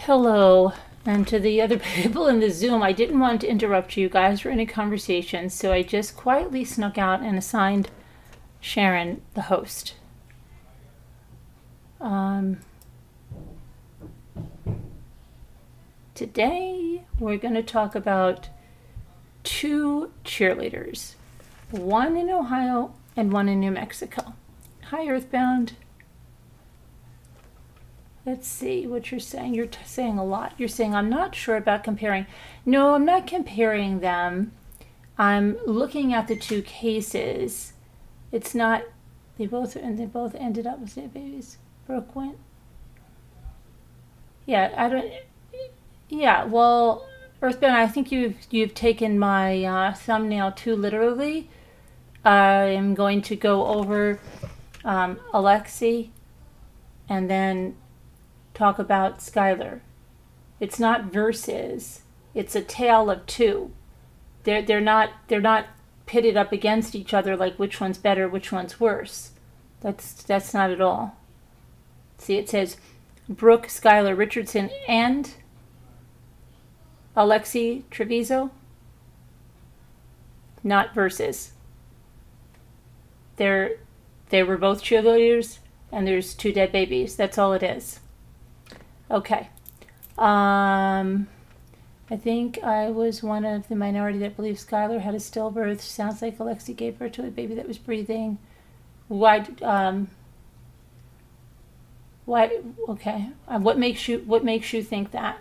Hello, and to the other people in the Zoom, I didn't want to interrupt you guys or any conversations, so I just quietly snuck out and assigned Sharon the host. Today, we're going to talk about two cheerleaders, one in Ohio and one in New Mexico. Hi, Earthbound. Let's see what you're saying. You're saying a lot. You're saying, I'm not sure about comparing. No, I'm not comparing them. I'm looking at the two cases. It's not, they both ended up with their babies. Brooke went. Yeah, well, Earthbound, I think you've taken my thumbnail too literally. I'm going to go over Alexee and then talk about Skylar. It's not versus. It's a tale of two. They're not pitted up against each other like which one's better, which one's worse. That's not at all. See, it says Brooke Skylar Richardson and Alexee Trevizo. Not versus. They were both cheerleaders, and there's two dead babies. That's all it is. Okay. I think I was one of the minority that believes Skylar had a stillbirth. Sounds like Alexee gave birth to a baby that was breathing. Why? Okay. What makes you think that?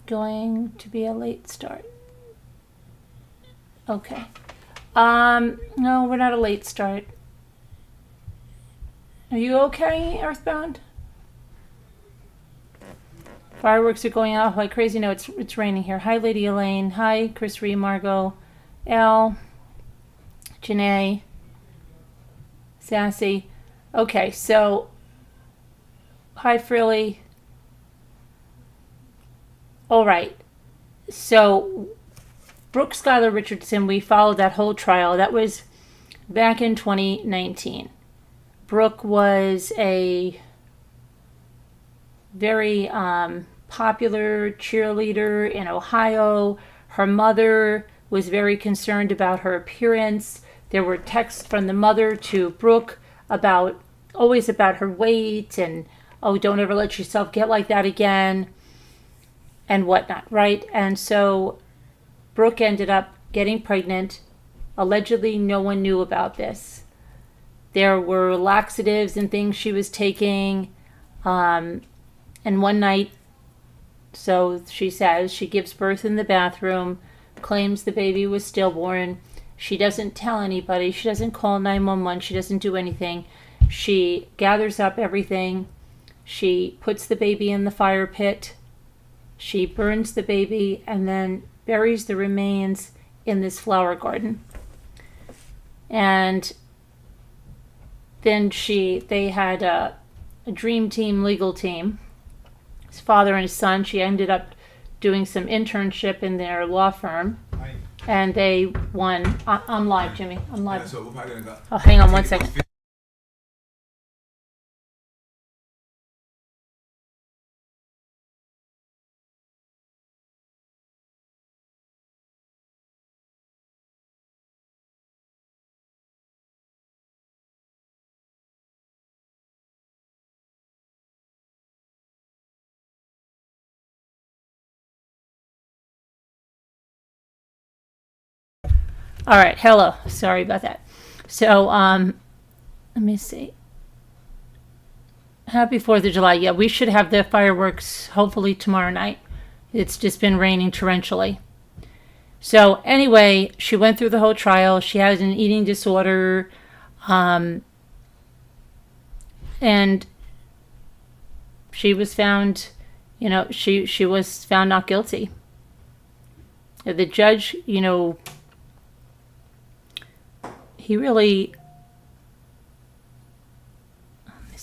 Going to be a late start. Okay. No, we're not a late start. Are you okay, Earthbound? Fireworks are going off like crazy. No, it's raining here. Hi, Lady Elaine. Hi, Chris Ree, Margot, Al, Janae, Sassy. Okay, so hi, Frilly. All right. So Brooke Skylar Richardson, we followed that whole trial. That was back in 2019. Brooke was a very popular cheerleader in Ohio. Her mother was very concerned about her appearance. There were texts from the mother to Brooke always about her weight and, oh, don't ever let yourself get like that again and whatnot, right? And so Brooke ended up getting pregnant. Allegedly, no one knew about this. There were laxatives and things she was taking. And one night, so she says, she gives birth in the bathroom, claims the baby was stillborn. She doesn't tell anybody. She doesn't call 911. She doesn't do anything. She gathers up everything. She puts the baby in the fire pit. She burns the baby and then buries the remains in this flower garden. And then they had a dream team, legal team, his father and his son. She ended up doing some internship in their law firm. Hi. And they won. I'm live, Jimmy. I'm live. Yeah, so we're probably gonna go. Oh, hang on one second. All right, hello. Sorry about that. So, let me see. Happy 4th of July. Yeah, we should have the fireworks hopefully tomorrow night. It's just been raining torrentially. So, anyway, she went through the whole trial. She had an eating disorder. And she was found, she was found not guilty. The judge, he really,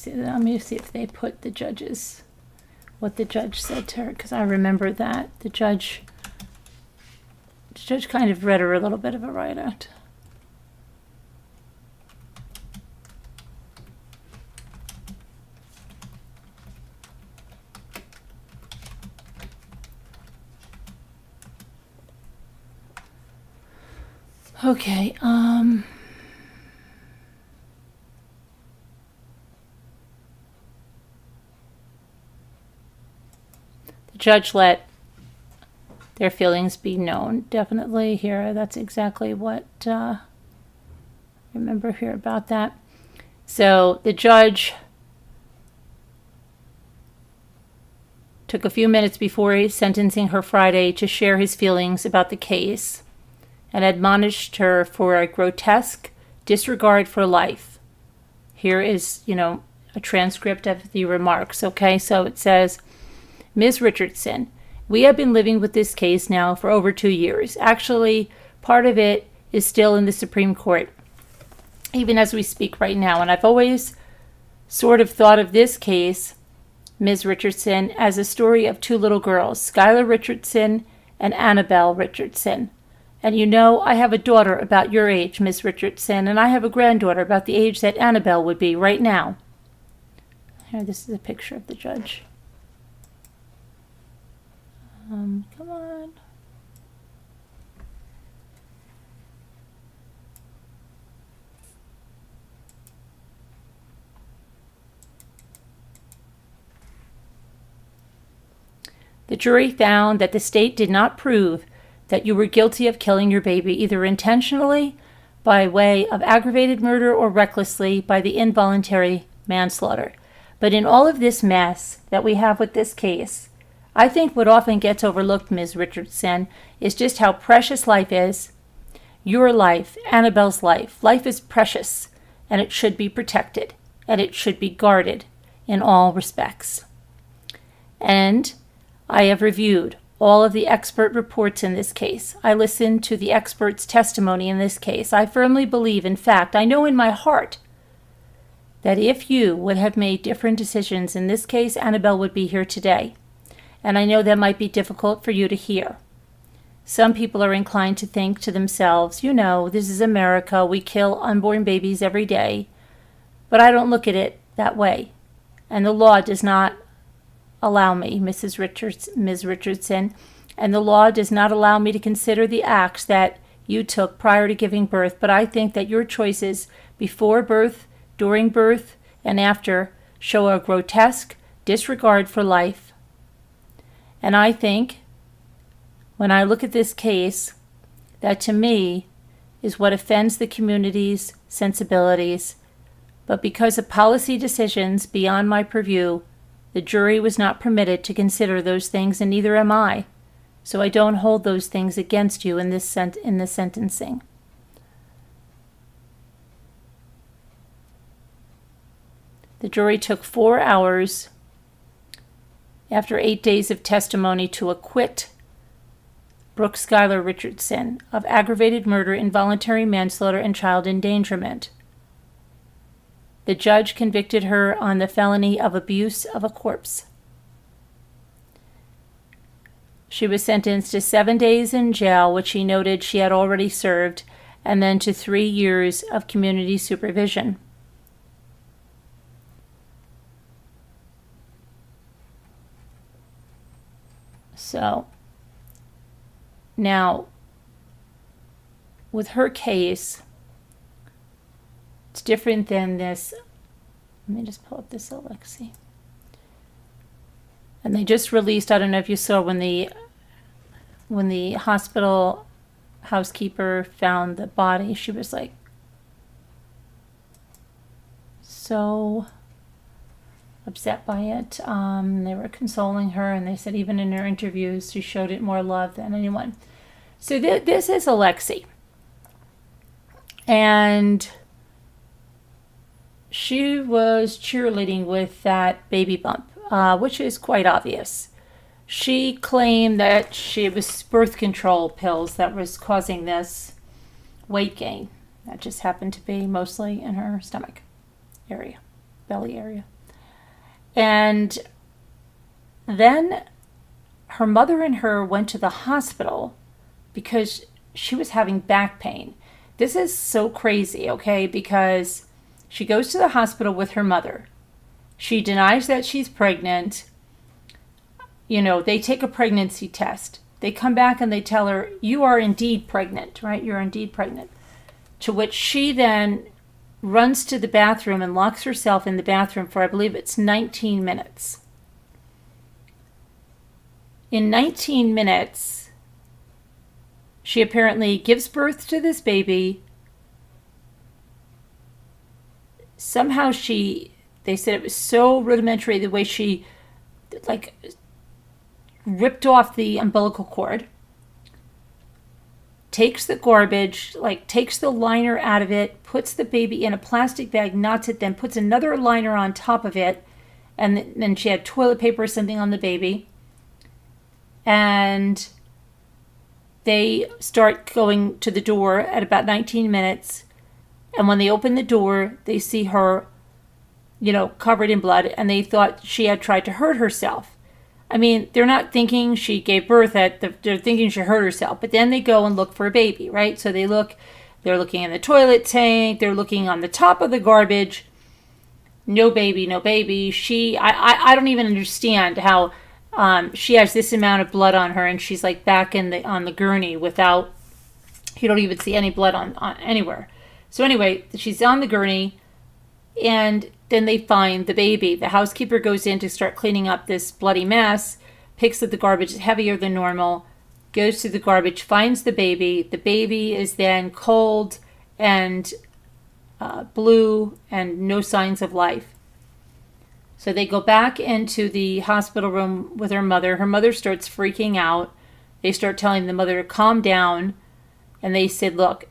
let me see if they put what the judge said to her, because I remember that. The judge kind of read her a little bit of a write-out. Okay, the judge let their feelings be known. Definitely here, that's exactly what, remember here about that. So the judge took a few minutes before sentencing her Friday to share his feelings about the case and admonished her for a grotesque disregard for life. Here is, a transcript of the remarks, okay? So it says, Ms. Richardson, we have been living with this case now for over 2 years. Actually, part of it is still in the Supreme Court, even as we speak right now. And I've always sort of thought of this case, Ms. Richardson, as a story of 2 little girls, Skylar Richardson and Annabelle Richardson. And I have a daughter about your age, Ms. Richardson, and I have a granddaughter about the age that Annabelle would be right now. Here, this is a picture of the judge. Come on. The jury found that the state did not prove that you were guilty of killing your baby, either intentionally, by way of aggravated murder, or recklessly by the involuntary manslaughter. But in all of this mess that we have with this case, I think what often gets overlooked, Ms. Richardson, is just how precious life is. Your life, Annabelle's life. Life is precious, and it should be protected, and it should be guarded in all respects. And I have reviewed all of the expert reports in this case. I listened to the experts' testimony in this case. I firmly believe, in fact, I know in my heart, that if you would have made different decisions in this case, Annabelle would be here today. And I know that might be difficult for you to hear. Some people are inclined to think to themselves, this is America, we kill unborn babies every day. But I don't look at it that way. And the law does not allow me, Ms. Richardson, and the law does not allow me to consider the acts that you took prior to giving birth, but I think that your choices before birth, during birth, and after show a grotesque disregard for life. And I think, when I look at this case, that to me is what offends the community's sensibilities. But because of policy decisions beyond my purview, the jury was not permitted to consider those things, and neither am I. So I don't hold those things against you in this sentencing. The jury took 4 hours after 8 days of testimony to acquit Brooke Skylar Richardson of aggravated murder, involuntary manslaughter, and child endangerment. The judge convicted her on the felony of abuse of a corpse. She was sentenced to 7 days in jail, which she noted she had already served, and then to 3 years of community supervision. So, now, with her case, it's different than this. Let me just pull up this Alexee. And they just released, I don't know if you saw, when the hospital housekeeper found the body, she was like so upset by it. They were consoling her, and they said even in her interviews she showed it more love than anyone. So this is Alexee. And she was cheerleading with that baby bump, which is quite obvious. She claimed that it was birth control pills that was causing this weight gain. That just happened to be mostly in her stomach area, belly area. And then her mother and her went to the hospital because she was having back pain. This is so crazy, okay? Because she goes to the hospital with her mother. She denies that she's pregnant. They take a pregnancy test. They come back and they tell her, you are indeed pregnant, right? You're indeed pregnant. To which she then runs to the bathroom and locks herself in the bathroom for, I believe it's 19 minutes. In 19 minutes, she apparently gives birth to this baby. Somehow they said it was so rudimentary the way she like ripped off the umbilical cord, takes the garbage, like takes the liner out of it, puts the baby in a plastic bag, knots it, then puts another liner on top of it, and then she had toilet paper or something on the baby. And they start going to the door at about 19 minutes. And when they open the door, they see her, covered in blood, and they thought she had tried to hurt herself. I mean, they're not thinking she gave birth they're thinking she hurt herself. But then they go and look for a baby, right? So they're looking in the toilet tank, they're looking on the top of the garbage. No baby, no baby. I don't even understand how she has this amount of blood on her, and she's like back on the gurney without, you don't even see any blood on anywhere. So anyway, she's on the gurney, and then they find the baby. The housekeeper goes in to start cleaning up this bloody mess, picks up the garbage, heavier than normal, goes to the garbage, finds the baby. The baby is then cold and blue and no signs of life. So they go back into the hospital room with her mother. Her mother starts freaking out. They start telling the mother to calm down. And they said, look,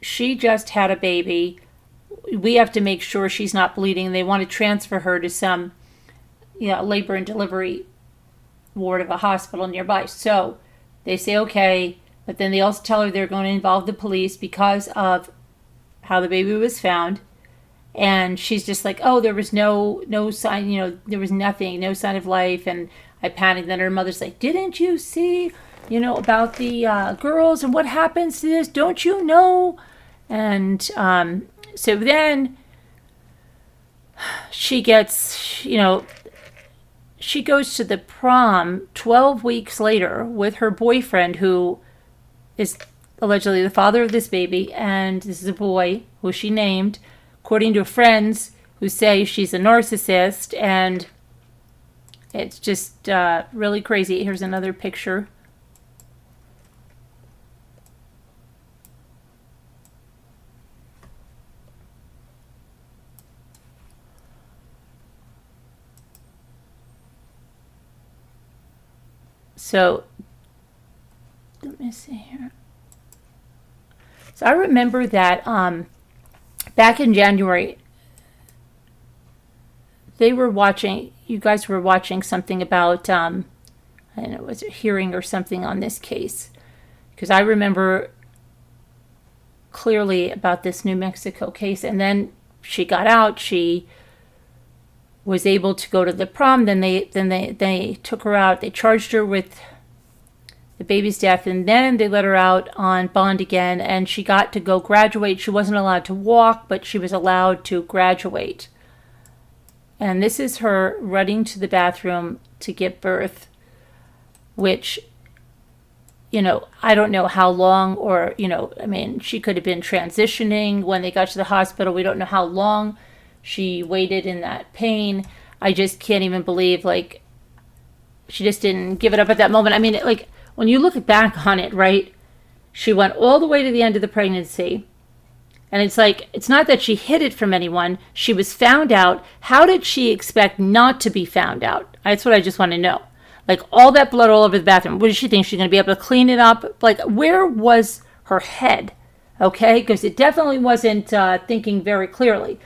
she just had a baby. We have to make sure she's not bleeding. They want to transfer her to some labor and delivery ward of a hospital nearby. So they say, okay. But then they also tell her they're going to involve the police because of how the baby was found. And she's just like, oh, there was no sign, there was nothing, no sign of life. And I panicked. Then her mother's like, didn't you see, about the girls and what happens to this? Don't you know? And so then she gets, she goes to the prom 12 weeks later with her boyfriend, who is allegedly the father of this baby. And this is a boy who she named, according to friends who say she's a narcissist, and it's just really crazy. Here's another picture. So, let me see here. So I remember that back in January, you guys were watching something about, I don't know, was it a hearing or something on this case? Because I remember clearly about this New Mexico case. And then she got out, she was able to go to the prom. Then they took her out. They charged her with the baby's death, and then they let her out on bond again, and she got to go graduate. She wasn't allowed to walk, but she was allowed to graduate. And this is her running to the bathroom to give birth, which, I don't know how long, or, she could have been transitioning when they got to the hospital. We don't know how long she waited in that pain. I just can't even believe, she just didn't give it up at that moment. I mean, when you look back on it, right, she went all the way to the end of the pregnancy. And it's not that she hid it from anyone. She was found out. How did she expect not to be found out? That's what I just want to know. All that blood all over the bathroom. What did she think? She's going to be able to clean it up? Where was her head? Okay? Because it definitely wasn't thinking very clearly.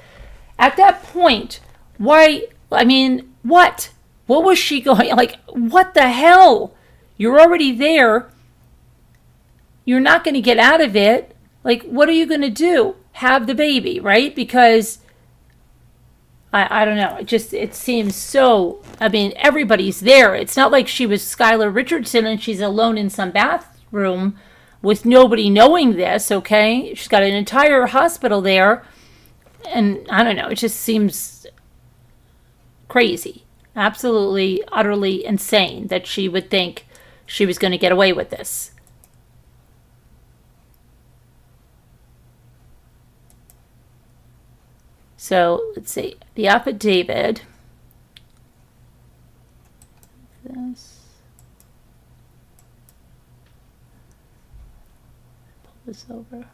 At that point, why? I mean, what? What was she going? What the hell? You're already there. You're not going to get out of it. What are you going to do? Have the baby, right? Because I don't know. It seems so, everybody's there. It's not like she was Skylar Richardson and she's alone in some bathroom with nobody knowing this, okay? She's got an entire hospital there. And I don't know. It just seems crazy. Absolutely, utterly insane that she would think she was going to get away with this. So let's see, the affidavit. This. Pull this over.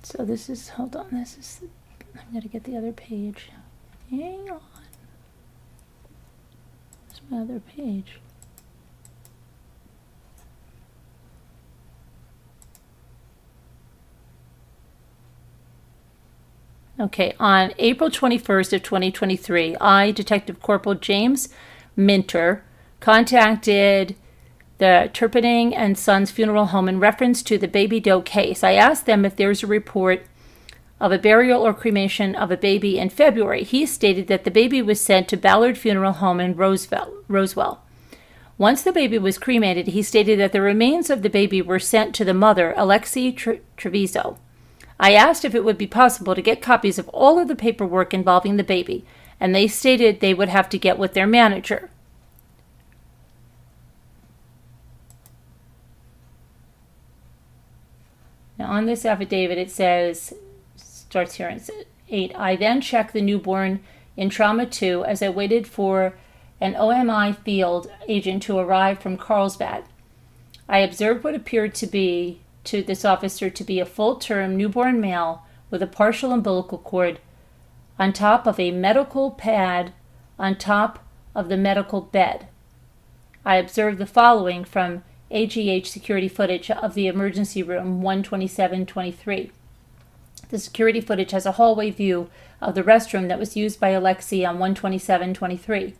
So this is, hold on, this is, I'm going to get the other page. Hang on. There's my other page. Okay, on April 21st of 2023, I, Detective Corporal James Minter, contacted the Turpinning and Sons Funeral Home in reference to the Baby Doe case. I asked them if there's a report of a burial or cremation of a baby in February. He stated that the baby was sent to Ballard Funeral Home in Roswell. Once the baby was cremated, he stated that the remains of the baby were sent to the mother, Alexee Trevizo. I asked if it would be possible to get copies of all of the paperwork involving the baby, and they stated they would have to get with their manager. Now, on this affidavit, it says, starts here, it says 8, I then checked the newborn in Trauma 2 as I waited for an OMI field agent to arrive from Carlsbad. I observed what appeared to this officer to be a full-term newborn male with a partial umbilical cord on top of a medical pad on top of the medical bed. I observed the following from AGH security footage of the emergency room 12723. The security footage has a hallway view of the restroom that was used by Alexee on 12723.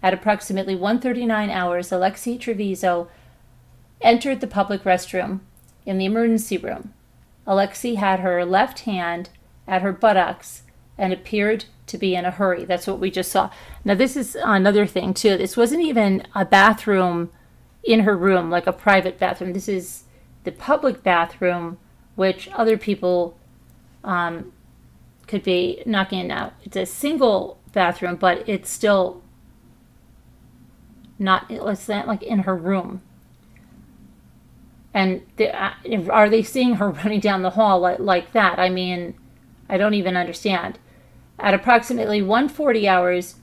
At approximately 1:39 hours, Alexee Trevizo entered the public restroom in the emergency room. Alexee had her left hand at her buttocks and appeared to be in a hurry. That's what we just saw. Now, this is another thing, too. This wasn't even a bathroom in her room, like a private bathroom. This is the public bathroom, which other people could be knocking in out. It's a single bathroom, but it's still not, it's not like in her room. And are they seeing her running down the hall like that? I mean, I don't even understand. At approximately 1:40 hours,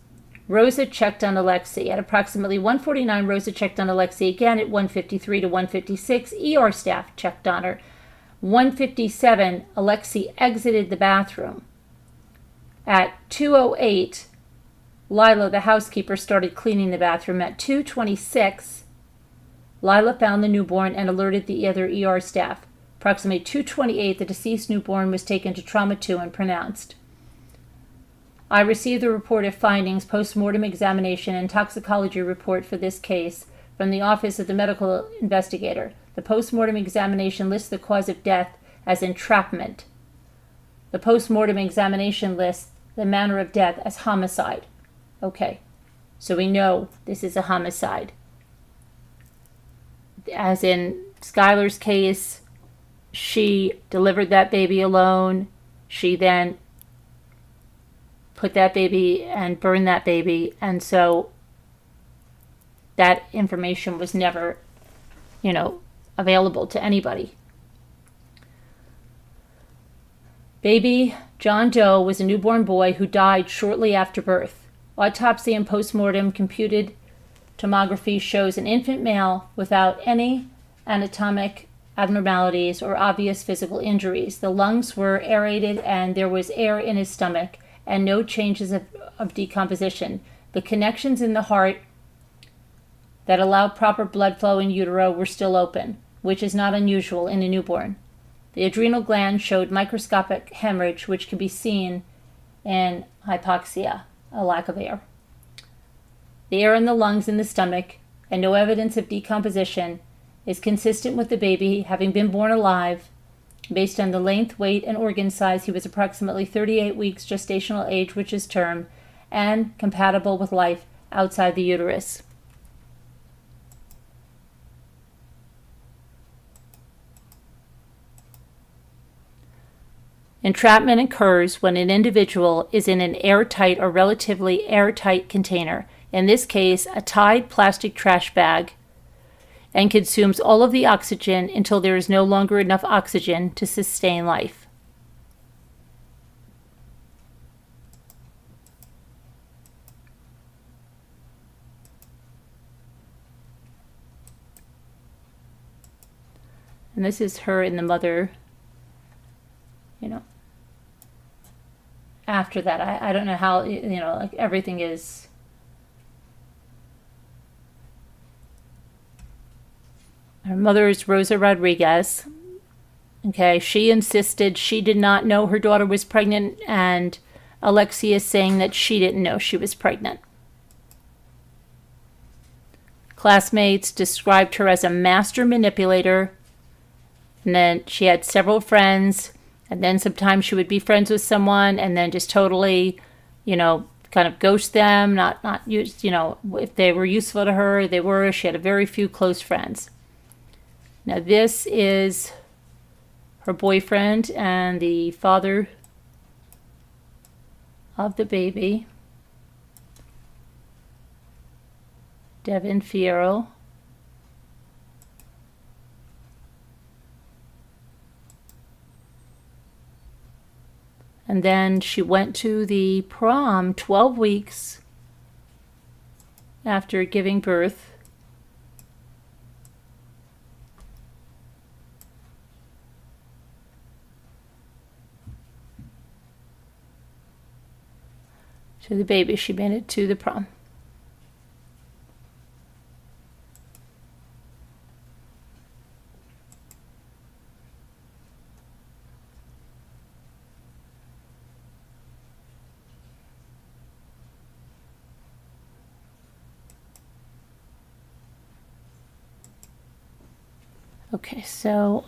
Rosa checked on Alexee. At approximately 1:49, Rosa checked on Alexee again. At 1:53 to 1:56, ER staff checked on her. 1:57, Alexee exited the bathroom. At 2:08, Lila, the housekeeper, started cleaning the bathroom. At 2:26, Lila found the newborn and alerted the other ER staff. Approximately 2:28, the deceased newborn was taken to Trauma 2 and pronounced. I received the report of findings, post-mortem examination, and toxicology report for this case from the Office of the Medical Investigator. The post-mortem examination lists the cause of death as entrapment. The post-mortem examination lists the manner of death as homicide. Okay, so we know this is a homicide. As in Skylar's case, she delivered that baby alone. She then put that baby and burned that baby, and so that information was never, available to anybody. Baby John Doe was a newborn boy who died shortly after birth. Autopsy and postmortem computed tomography shows an infant male without any anatomic abnormalities or obvious physical injuries. The lungs were aerated and there was air in his stomach and no changes of decomposition. The connections in the heart that allow proper blood flow in utero were still open, which is not unusual in a newborn. The adrenal gland showed microscopic hemorrhage, which can be seen in hypoxia, a lack of air. The air in the lungs and the stomach, and no evidence of decomposition, is consistent with the baby having been born alive. Based on the length, weight, and organ size, he was approximately 38 weeks gestational age, which is term, and compatible with life outside the uterus. Entrapment occurs when an individual is in an airtight or relatively airtight container, in this case, a tied plastic trash bag, and consumes all of the oxygen until there is no longer enough oxygen to sustain life. And this is her and the mother, after that. I don't know how, like everything is. Her mother is Rosa Rodriguez. Okay, she insisted she did not know her daughter was pregnant, and Alexee is saying that she didn't know she was pregnant. Classmates described her as a master manipulator, and then she had several friends, and then sometimes she would be friends with someone and then just totally, kind of ghost them, not use, if they were useful to her, they were. She had a very few close friends. Now this is her boyfriend and the father of the baby, Devin Fierro. And then she went to the prom 12 weeks after giving birth. To the baby. She made it to the prom. Okay, so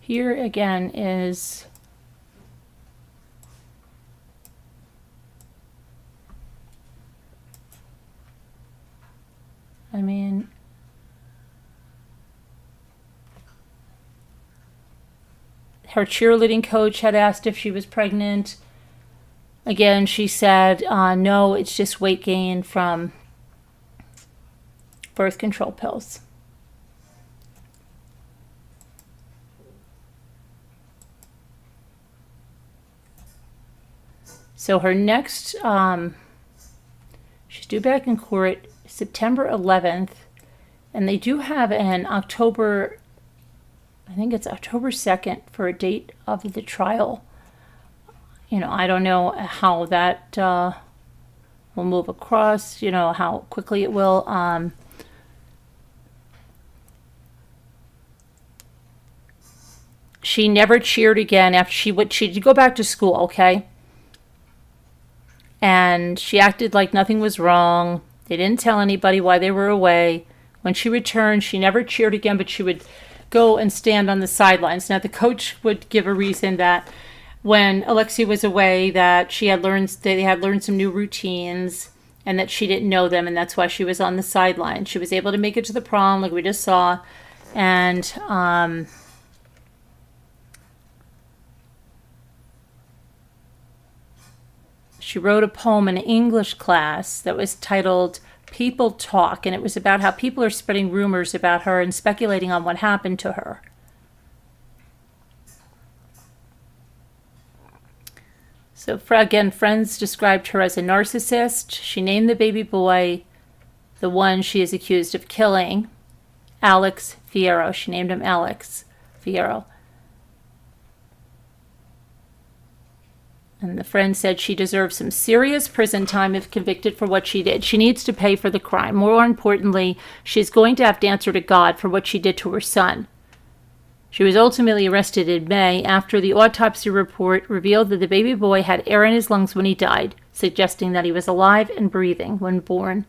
here again is her cheerleading coach had asked if she was pregnant. Again, she said, no, it's just weight gain from birth control pills. So her next, she's due back in court September 11th, and they do have an October, I think it's October 2nd for a date of the trial. I don't know how that will move across, how quickly it will. She never cheered again after she did go back to school, okay? And she acted like nothing was wrong. They didn't tell anybody why they were away. When she returned, she never cheered again, but she would go and stand on the sidelines. Now, the coach would give a reason that when Alexee was away, that they had learned some new routines and that she didn't know them, and that's why she was on the sideline. She was able to make it to the prom, like we just saw, and she wrote a poem in an English class that was titled People Talk, and it was about how people are spreading rumors about her and speculating on what happened to her. So again, friends described her as a narcissist. She named the baby boy, the one she is accused of killing, Alexee Fierro. She named him Alexee Fierro. And the friend said she deserves some serious prison time if convicted for what she did. She needs to pay for the crime. More importantly, she's going to have to answer to God for what she did to her son. She was ultimately arrested in May after the autopsy report revealed that the baby boy had air in his lungs when he died, suggesting that he was alive and breathing when born.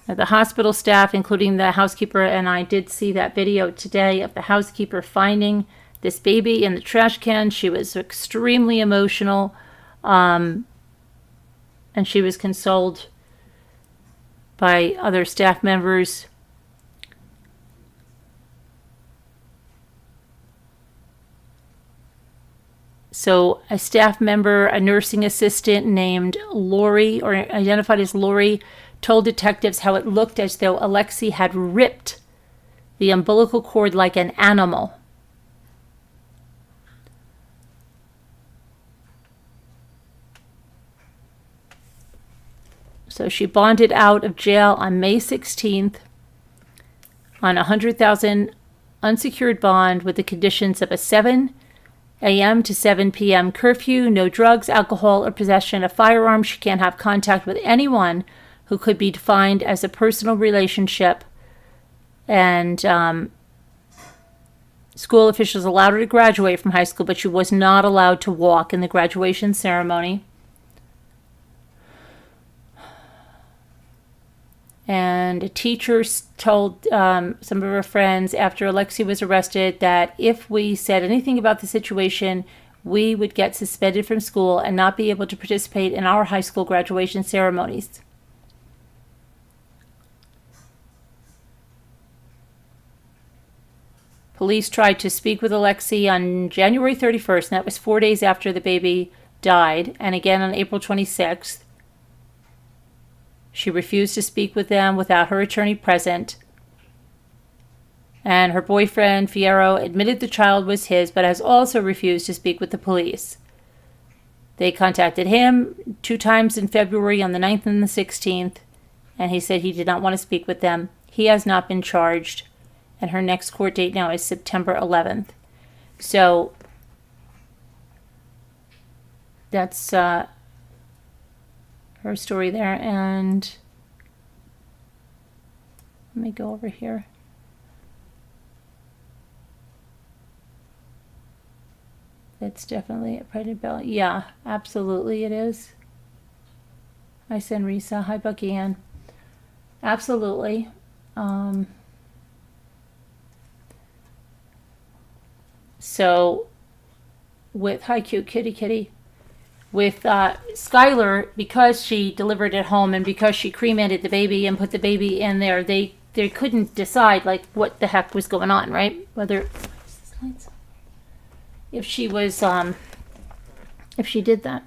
Now, the hospital staff, including the housekeeper, and I did see that video today of the housekeeper finding this baby in the trash can. She was extremely emotional, and she was consoled by other staff members. So a staff member, a nursing assistant named Lori, or identified as Lori, told detectives how it looked as though Alexee had ripped the umbilical cord like an animal. So she bonded out of jail on May 16th on a $100,000 unsecured bond with the conditions of a 7 a.m. to 7 p.m. curfew, no drugs, alcohol, or possession of firearms. She can't have contact with anyone who could be defined as a personal relationship. And school officials allowed her to graduate from high school, but she was not allowed to walk in the graduation ceremony. And a teacher told some of her friends after Alexee was arrested that if we said anything about the situation, we would get suspended from school and not be able to participate in our high school graduation ceremonies. Police tried to speak with Alexee on January 31st, and that was 4 days after the baby died, and again on April 26th. She refused to speak with them without her attorney present. And her boyfriend, Fierro, admitted the child was his, but has also refused to speak with the police. They contacted him 2 times in February on the 9th and the 16th, and he said he did not want to speak with them. He has not been charged, and her next court date now is September 11th. So that's her story there. And let me go over here. It's definitely a pregnant belly. Yeah, absolutely it is. Hi, Senrisa. Hi, Bucky Ann. Absolutely. So, with hi, cute kitty. With Skylar, because she delivered at home and because she cremated the baby and put the baby in there, they couldn't decide like what the heck was going on, right? Whether if she was if she did that.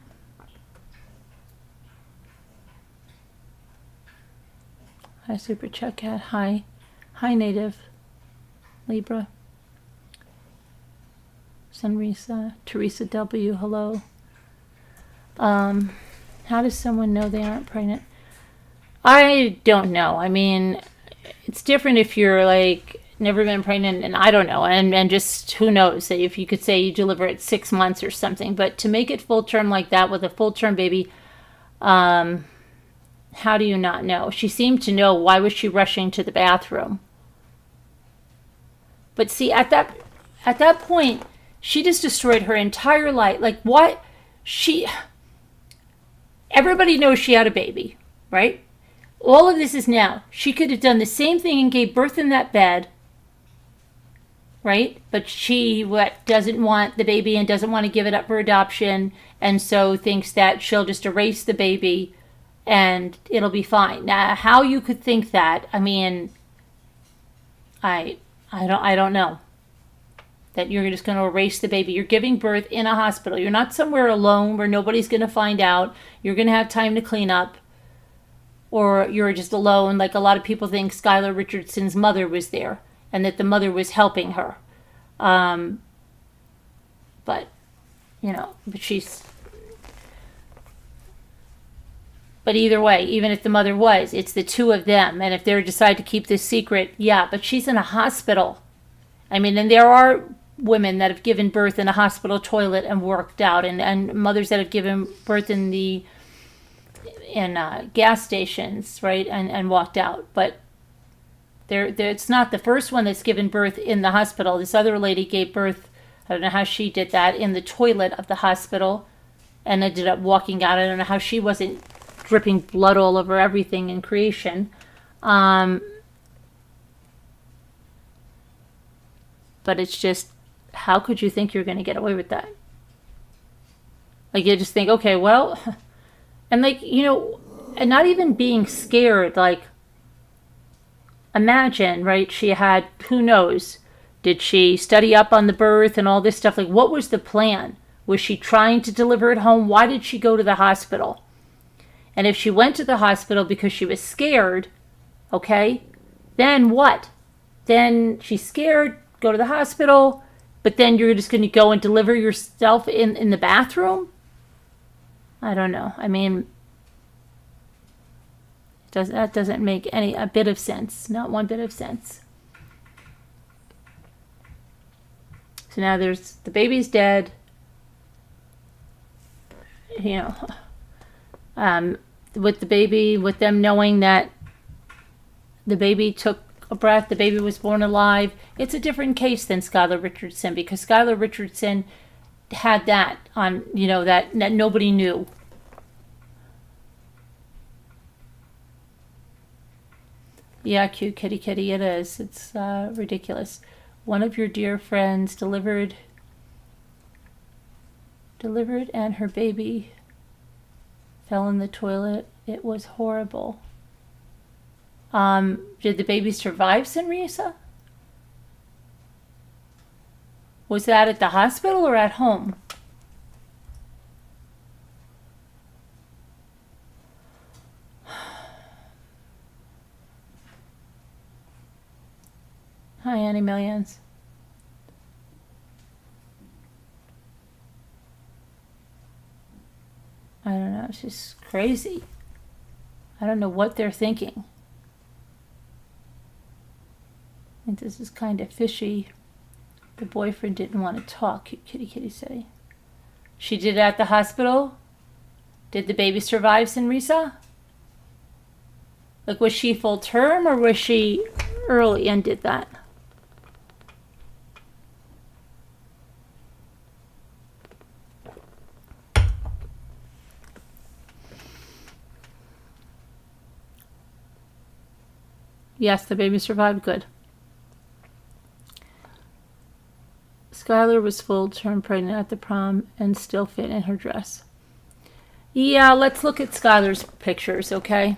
Hi, Super Chat Cat. Hi Native Libra. Sunrisa, Teresa W. Hello. How does someone know they aren't pregnant? I don't know. I mean, it's different if you're like never been pregnant, and I don't know, and just who knows, if you could say you deliver at 6 months or something, but to make it full term like that with a full term baby, how do you not know? She seemed to know. Why was she rushing to the bathroom? But see, at that point, she just destroyed her entire life. Like what? Everybody knows she had a baby, right? All of this is now. She could have done the same thing and gave birth in that bed, right? But she doesn't want the baby and doesn't want to give it up for adoption, and so thinks that she'll just erase the baby and it'll be fine. Now, how you could think that? I mean, I don't know. That you're just going to erase the baby. You're giving birth in a hospital. You're not somewhere alone where nobody's going to find out. You're going to have time to clean up. Or you're just alone. Like a lot of people think Skylar Richardson's mother was there and that the mother was helping her. But, but either way, even if the mother was, it's the two of them. And if they decide to keep this secret, yeah, but she's in a hospital. I mean, and there are women that have given birth in a hospital toilet and worked out, and mothers that have given birth in gas stations, right, and walked out. But it's not the first one that's given birth in the hospital. This other lady gave birth, I don't know how she did that, in the toilet of the hospital and ended up walking out. I don't know how she wasn't dripping blood all over everything in creation. But it's just, how could you think you're going to get away with that? Like, you just think, okay, well, and like, and not even being scared, like, imagine, right? She had, who knows? Did she study up on the birth and all this stuff? Like, what was the plan? Was she trying to deliver at home? Why did she go to the hospital? And if she went to the hospital because she was scared, okay, then what? Then she's scared, go to the hospital, but then you're just going to go and deliver yourself in the bathroom? I don't know. I mean, that doesn't make a bit of sense. Not one bit of sense. So now there's, the baby's dead. You know, with the baby, with them knowing that the baby took a breath, the baby was born alive. It's a different case than Skylar Richardson, because Skylar Richardson had that on, you know, that nobody knew. Yeah, cute kitty kitty, it is. It's ridiculous. One of your dear friends delivered and her baby fell in the toilet. It was horrible. Did the baby survive, Senrisa? Was that at the hospital or at home? Hi, Annie Millions. I don't know. It's just crazy. I don't know what they're thinking. I think this is kind of fishy. The boyfriend didn't want to talk, kitty kitty say. She did it at the hospital? Did the baby survive, Senrisa? Like, was she full term or was she early and did that? Yes, the baby survived. Good. Skylar was full-term pregnant at the prom and still fit in her dress. Yeah, let's look at Skylar's pictures, okay?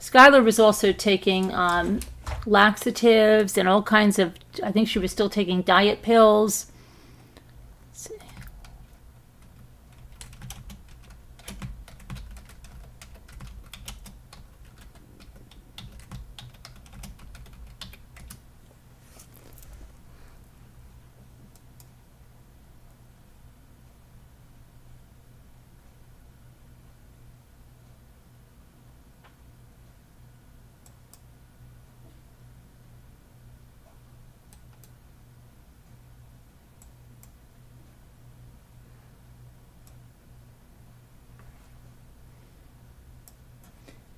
Skylar was also taking laxatives and all kinds of, I think she was still taking diet pills. Let's see.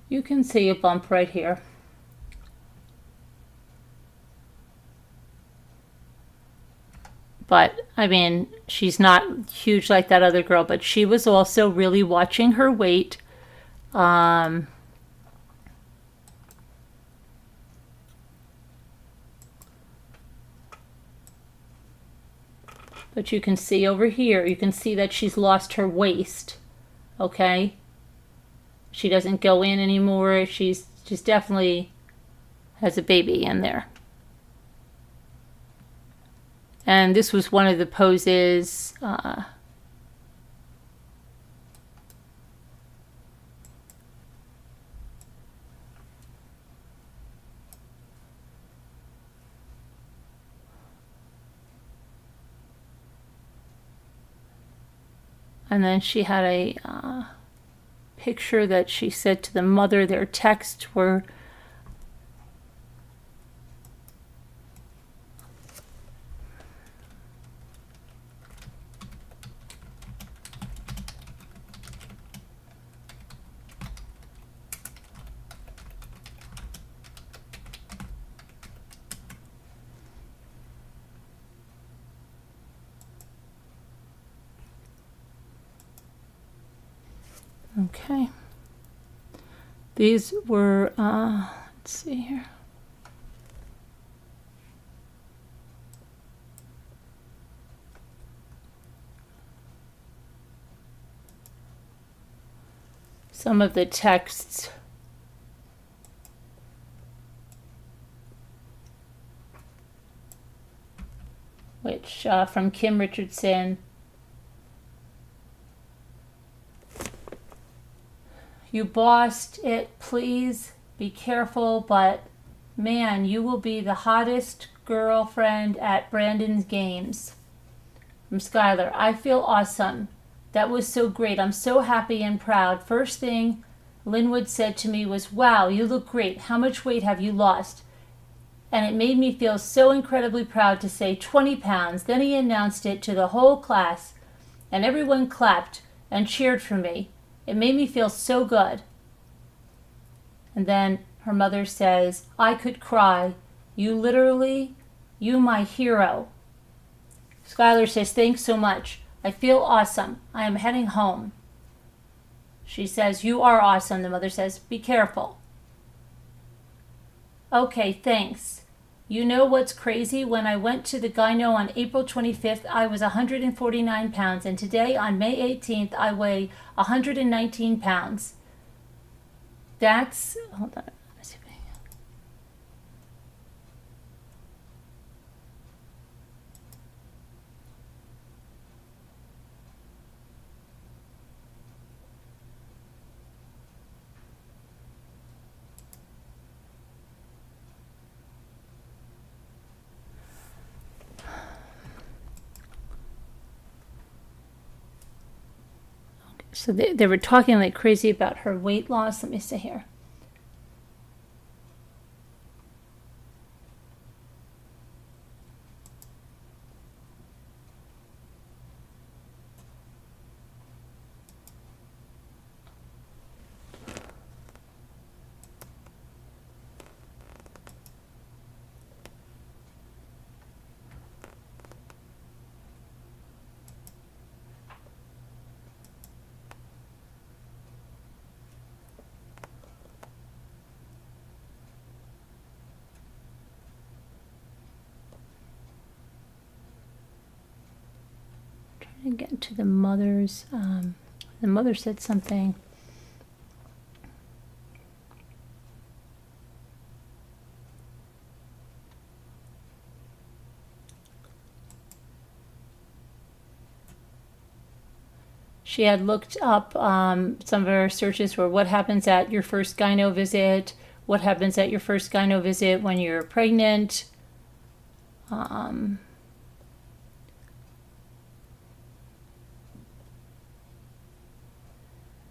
You can see a bump right here. But, I mean, she's not huge like that other girl, but she was also really watching her weight. But you can see over here, you can see that she's lost her waist. Okay? She doesn't go in anymore. She's definitely has a baby in there. And this was one of the poses. And then she had a picture that she said to the mother. Their texts were okay. These were, let's see here. some of the texts. Which, from Kim Richardson. You bossed it, please be careful, but man, you will be the hottest girlfriend at Brandon's games. From Skylar, I feel awesome. That was so great. I'm so happy and proud. First thing Linwood said to me was, wow, you look great. How much weight have you lost? And it made me feel so incredibly proud to say 20 pounds. Then he announced it to the whole class, and everyone clapped and cheered for me. It made me feel so good. And then her mother says, I could cry. You my hero. Skylar says, thanks so much. I feel awesome. I am heading home. She says, you are awesome. The mother says, be careful. Okay, thanks. You know what's crazy? When I went to the gyno on April 25th, I was 149 pounds, and today on May 18th, I weigh 119 pounds. That's, hold on, let's see. So they were talking like crazy about her weight loss. Let me see here. Get to the mother's. The mother said something. She had looked up some of her searches were what happens at your first gyno visit, what happens at your first gyno visit when you're pregnant.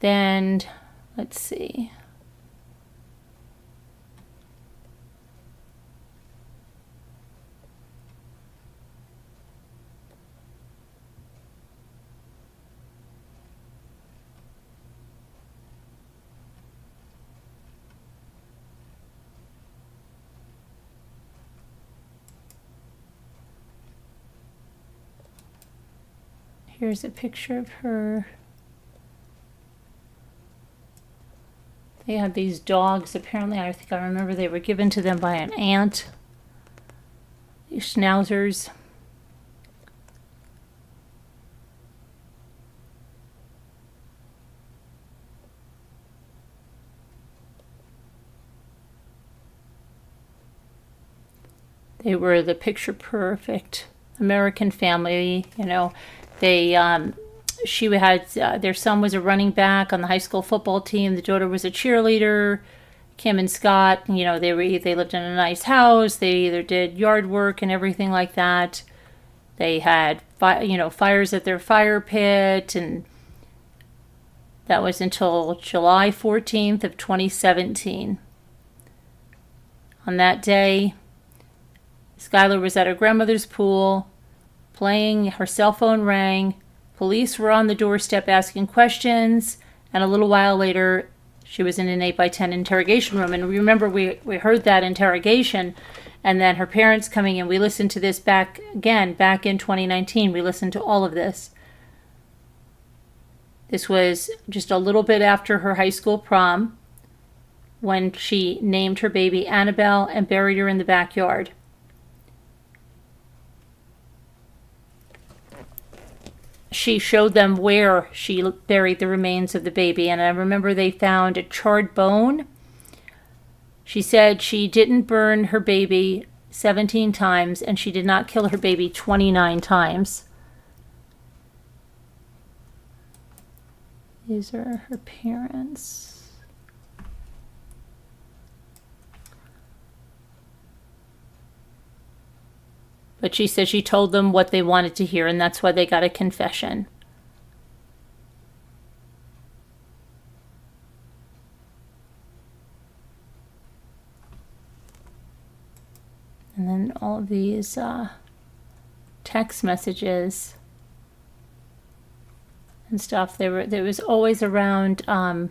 Then, let's see. Here's a picture of her. They had these dogs. Apparently, I think I remember they were given to them by an aunt. These schnauzers. They were the picture perfect American family. You know, they she had their son was a running back on the high school football team. The daughter was a cheerleader. Kim and Scott, you know, they lived in a nice house. They either did yard work and everything like that. They had fires at their fire pit, and that was until July 14th of 2017. On that day, Skylar was at her grandmother's pool playing. Her cell phone rang. Police were on the doorstep asking questions, and a little while later, she was in an 8x10 interrogation room. And remember, we heard that interrogation, and then her parents coming in. We listened to this back in 2019. We listened to all of this. This was just a little bit after her high school prom, when she named her baby Annabelle and buried her in the backyard. she showed them where she buried the remains of the baby. And I remember they found a charred bone. She said she didn't burn her baby 17 times, and she did not kill her baby 29 times. These are her parents. But she said she told them what they wanted to hear, and that's why they got a confession. And then all of these text messages and stuff. There was always around. Her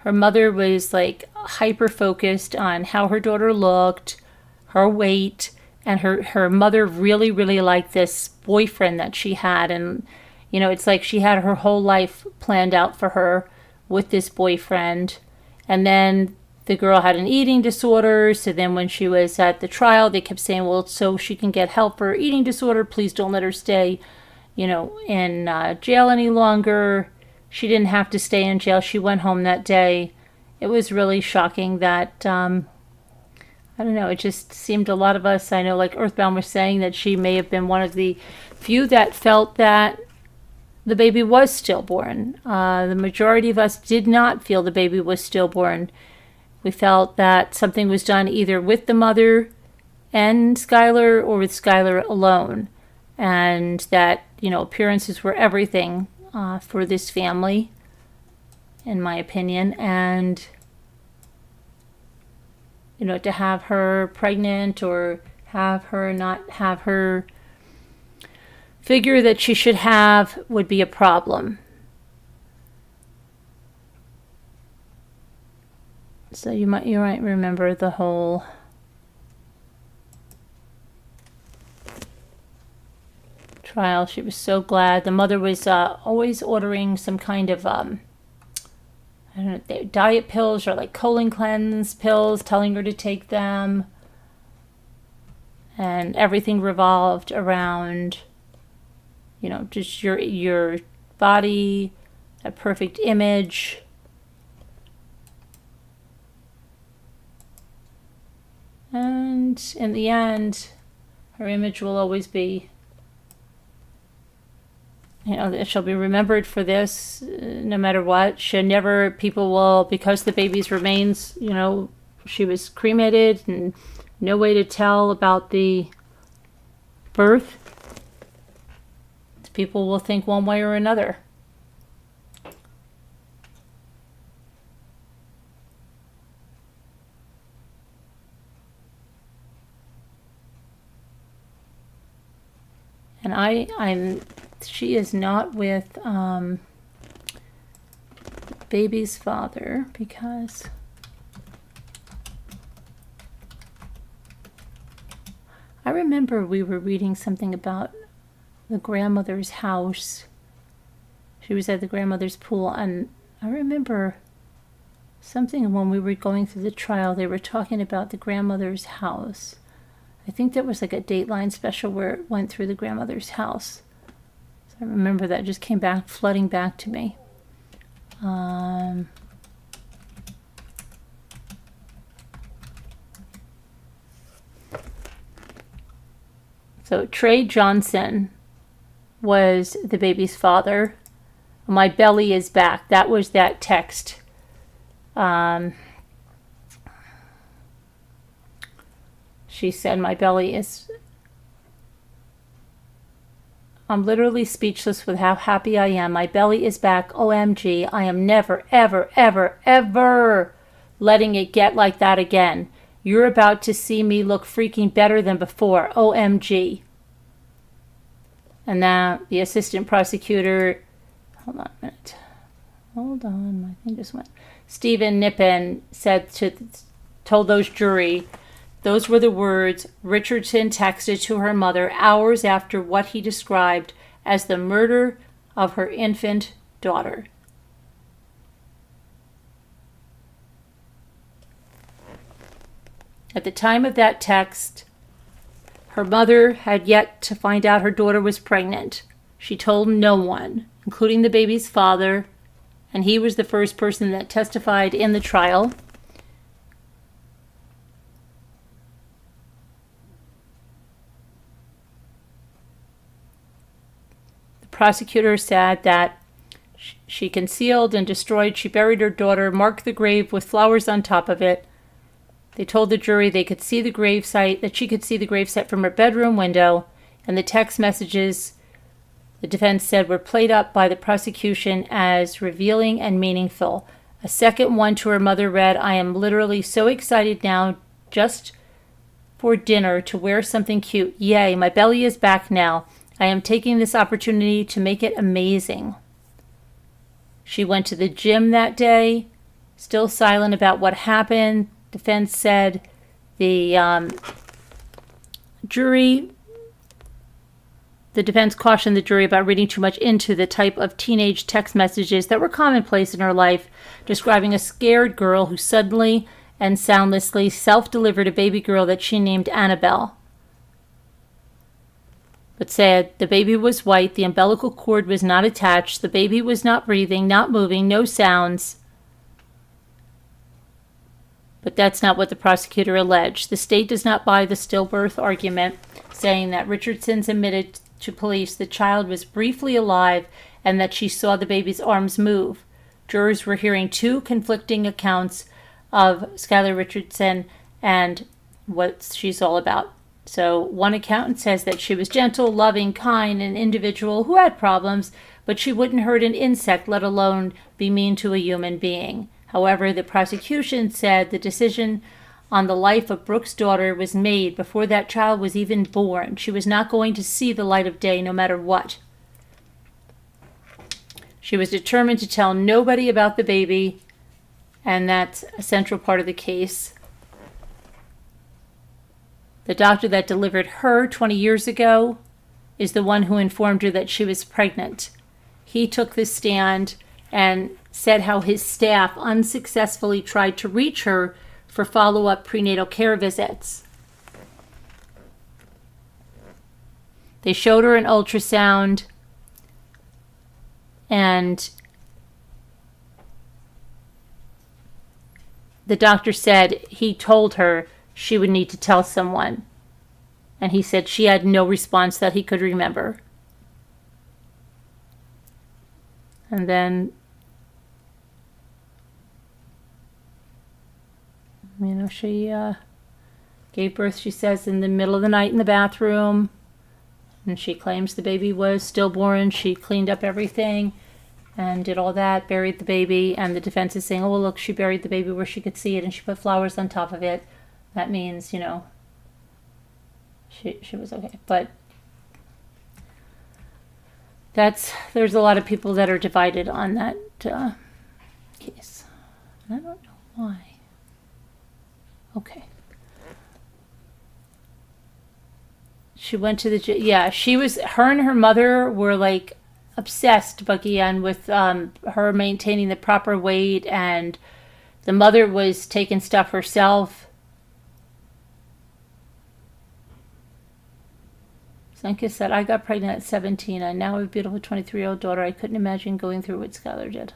mother was like hyper focused on how her daughter looked, her weight, and her mother really, really liked this boyfriend that she had. And you know, it's like she had her whole life planned out for her with this boyfriend. And then the girl had an eating disorder, so then when she was at the trial, they kept saying, well, so she can get help for her eating disorder, please don't let her stay, you know, in jail any longer. She didn't have to stay in jail. She went home that day. It was really shocking that, I don't know, it just seemed a lot of us, I know like Earthbound was saying that she may have been one of the few that felt that the baby was stillborn. The majority of us did not feel the baby was stillborn. We felt that something was done either with the mother and Skylar or with Skylar alone. And that, you know, appearances were everything for this family, in my opinion. And, you know, to have her pregnant or have her not have her figure that she should have would be a problem. So you might remember the whole trial. She was so glad. The mother was always ordering some kind of I don't know, diet pills or like colon cleanse pills, telling her to take them, and everything revolved around, you know, just your body, a perfect image. And in the end, her image will always be, you know, she'll be remembered for this no matter what. People will, because the baby's remains, you know, she was cremated and no way to tell about the birth. People will think one way or another. And she is not with baby's father because I remember we were reading something about the grandmother's house. She was at the grandmother's pool, and I remember something when we were going through the trial, they were talking about the grandmother's house. I think there was like a Dateline special where it went through the grandmother's house. So I remember that just came back, flooding back to me. So Trey Johnson was the baby's father. My belly is back. That was that text. She said, my belly is... I'm literally speechless with how happy I am. My belly is back. OMG. I am never, ever, ever, ever letting it get like that again. You're about to see me look freaking better than before. OMG. And now the assistant prosecutor... Hold on a minute. Hold on. My thing just went. Stephen Nippen told those jury... Those were the words Richardson texted to her mother hours after what he described as the murder of her infant daughter. At the time of that text, her mother had yet to find out her daughter was pregnant. She told no one, including the baby's father, and he was the first person that testified in the trial. The prosecutor said that she concealed and destroyed. She buried her daughter, marked the grave with flowers on top of it. They told the jury they could see the gravesite, that she could see the gravesite from her bedroom window, and the text messages, the defense said, were played up by the prosecution as revealing and meaningful. A second one to her mother read, "I am literally so excited now just for dinner to wear something cute. Yay, my belly is back now. I am taking this opportunity to make it amazing." She went to the gym that day, still silent about what happened. Defense said the defense cautioned the jury about reading too much into the type of teenage text messages that were commonplace in her life, describing a scared girl who suddenly and soundlessly self-delivered a baby girl that she named Annabelle, but said the baby was white, the umbilical cord was not attached, the baby was not breathing, not moving, no sounds. But that's not what the prosecutor alleged. The state does not buy the stillbirth argument, saying that Richardson's admitted to police the child was briefly alive and that she saw the baby's arms move. Jurors were hearing two conflicting accounts of Skylar Richardson and what she's all about. So one accountant says that she was gentle, loving, kind, an individual who had problems, but she wouldn't hurt an insect, let alone be mean to a human being. However, the prosecution said the decision on the life of Brooke's daughter was made before that child was even born. She was not going to see the light of day no matter what. She was determined to tell nobody about the baby, and that's a central part of the case. The doctor that delivered her 20 years ago is the one who informed her that she was pregnant. He took the stand and said how his staff unsuccessfully tried to reach her for follow-up prenatal care visits. They showed her an ultrasound, and the doctor said he told her she would need to tell someone. And he said she had no response that he could remember. And then, she gave birth, she says, in the middle of the night in the bathroom. And she claims the baby was stillborn. She cleaned up everything and did all that, buried the baby. And the defense is saying, oh, well, look, she buried the baby where she could see it and she put flowers on top of it. That means, she was okay. But there's a lot of people that are divided on that case. I don't know why. Okay. She went to her and her mother were like obsessed, Bucky, and with her maintaining the proper weight, and the mother was taking stuff herself. Sanka said, I got pregnant at 17. I now have a beautiful 23-year-old daughter. I couldn't imagine going through what Skylar did.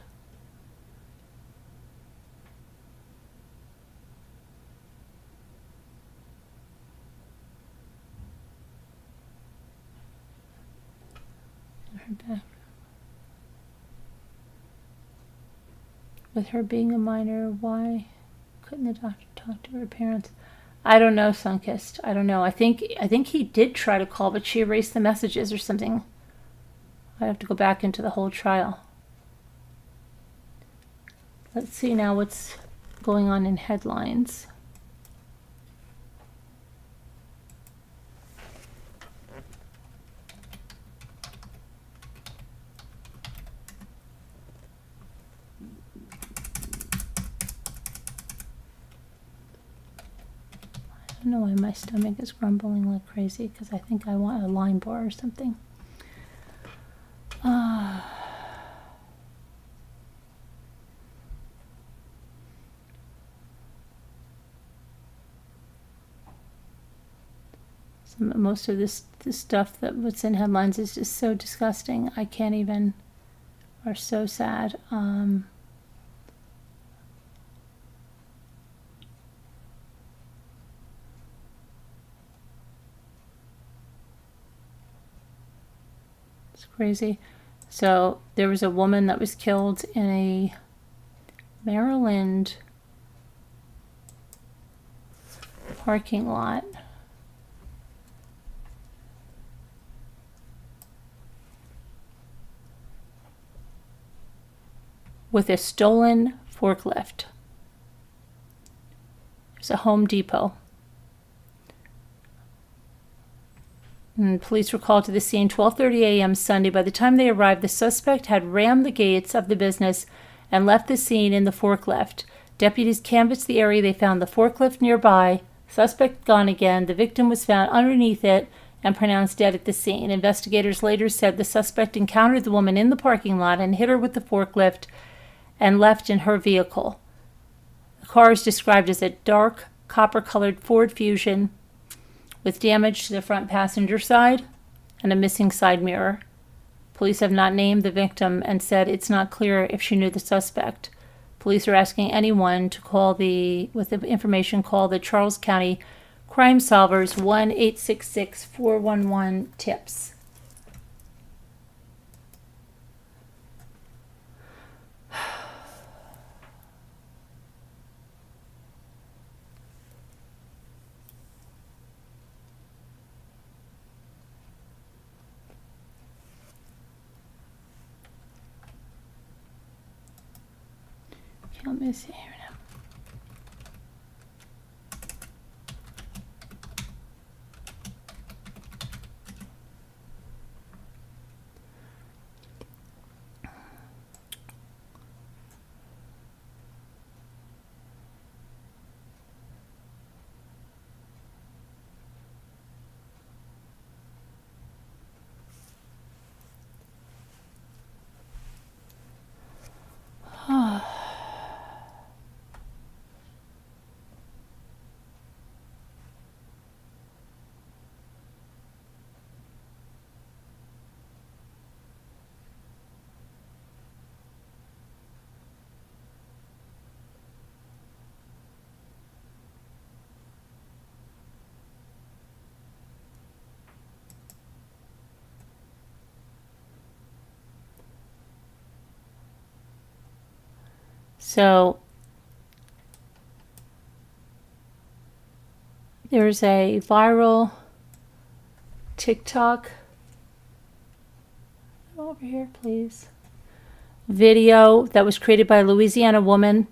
With her being a minor, why couldn't the doctor talk to her parents? I don't know, Sunkist. I don't know. I think he did try to call, but she erased the messages or something. I have to go back into the whole trial. Let's see now what's going on in headlines. I don't know why my stomach is grumbling like crazy, because I think I want a Lime bar or something. Most of this the stuff that what's in headlines is just so disgusting. I can't even, are so sad. It's crazy. So there was a woman that was killed in a Maryland parking lot. With a stolen forklift. There's a Home Depot. And police were called to the scene 12:30 a.m. Sunday. By the time they arrived, the suspect had rammed the gates of the business and left the scene in the forklift. Deputies canvassed the area. They found the forklift nearby. Suspect gone again. The victim was found underneath it and pronounced dead at the scene. Investigators later said the suspect encountered the woman in the parking lot and hit her with the forklift and left in her vehicle. The car is described as a dark copper-colored Ford Fusion with damage to the front passenger side and a missing side mirror. Police have not named the victim and said it's not clear if she knew the suspect. Police are asking anyone to call with the information, call the Charles County Crime Solvers 1-866-411-TIPS. Let me see here now. So there's a viral TikTok, over here please, video that was created by a Louisiana woman.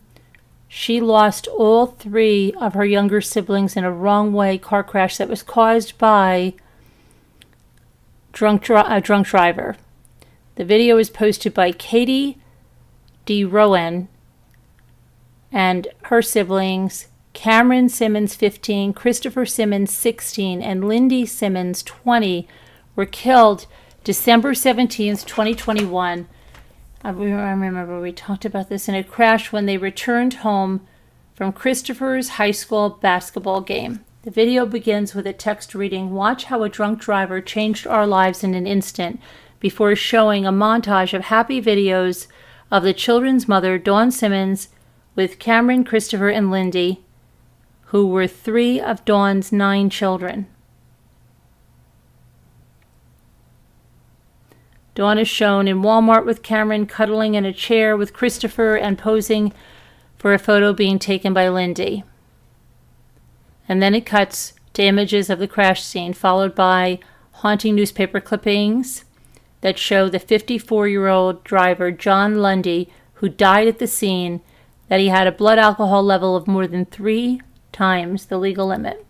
She lost all 3 of her younger siblings in a wrong-way car crash that was caused by a drunk driver. The video is posted by Katie D. Rowan and her siblings, Cameron Simmons, 15, Christopher Simmons, 16, and Lindy Simmons, 20, were killed December 17th, 2021. I remember we talked about this in a crash when they returned home from Christopher's high school basketball game. The video begins with a text reading, "Watch how a drunk driver changed our lives in an instant," before showing a montage of happy videos of the children's mother, Dawn Simmons, with Cameron, Christopher, and Lindy, who were 3 of Dawn's 9 children. Dawn is shown in Walmart with Cameron, cuddling in a chair with Christopher and posing for a photo being taken by Lindy. And then it cuts to images of the crash scene, followed by haunting newspaper clippings that show the 54-year-old driver, John Lundy, who died at the scene, that he had a blood alcohol level of more than 3 times the legal limit.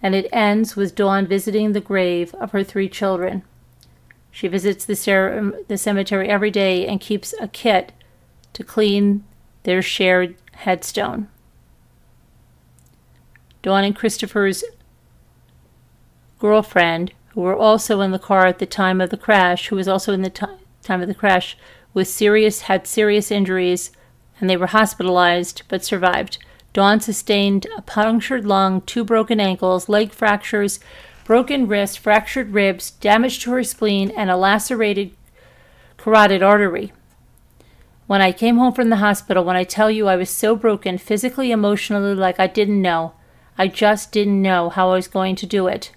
And it ends with Dawn visiting the grave of her 3 children. She visits the cemetery every day and keeps a kit to clean their shared headstone. Dawn and Christopher's girlfriend, who were also in the car at the time of the crash, had serious injuries, and they were hospitalized but survived. Dawn sustained a punctured lung, 2 broken ankles, leg fractures, broken wrist, fractured ribs, damage to her spleen, and a lacerated carotid artery. When I came home from the hospital, when I tell you I was so broken, physically, emotionally, like I didn't know. I just didn't know how I was going to do it.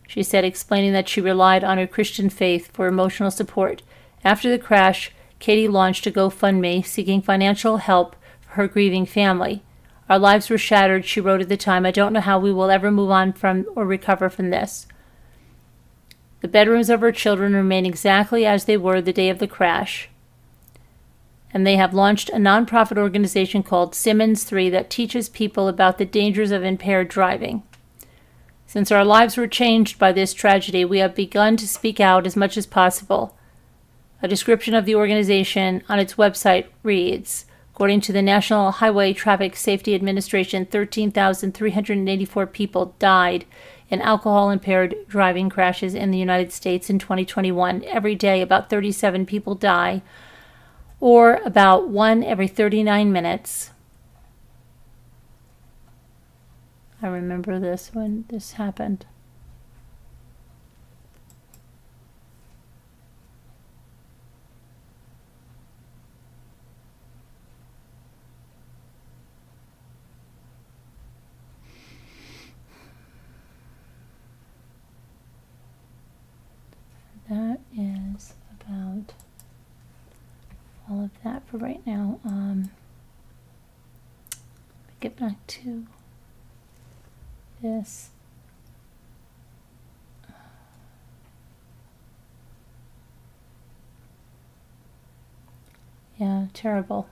She said, explaining that she relied on her Christian faith for emotional support. After the crash, Katie launched a GoFundMe seeking financial help for her grieving family. Our lives were shattered, she wrote at the time. I don't know how we will ever move on from or recover from this. The bedrooms of her children remain exactly as they were the day of the crash. And they have launched a nonprofit organization called Simmons 3 that teaches people about the dangers of impaired driving. Since our lives were changed by this tragedy, we have begun to speak out as much as possible. A description of the organization on its website reads, according to the National Highway Traffic Safety Administration, 13,384 people died in alcohol-impaired driving crashes in the United States in 2021. Every day, about 37 people die, or about 1 every 39 minutes. I remember this when this happened. That is about all of that for right now. Get back to this. Yeah, terrible.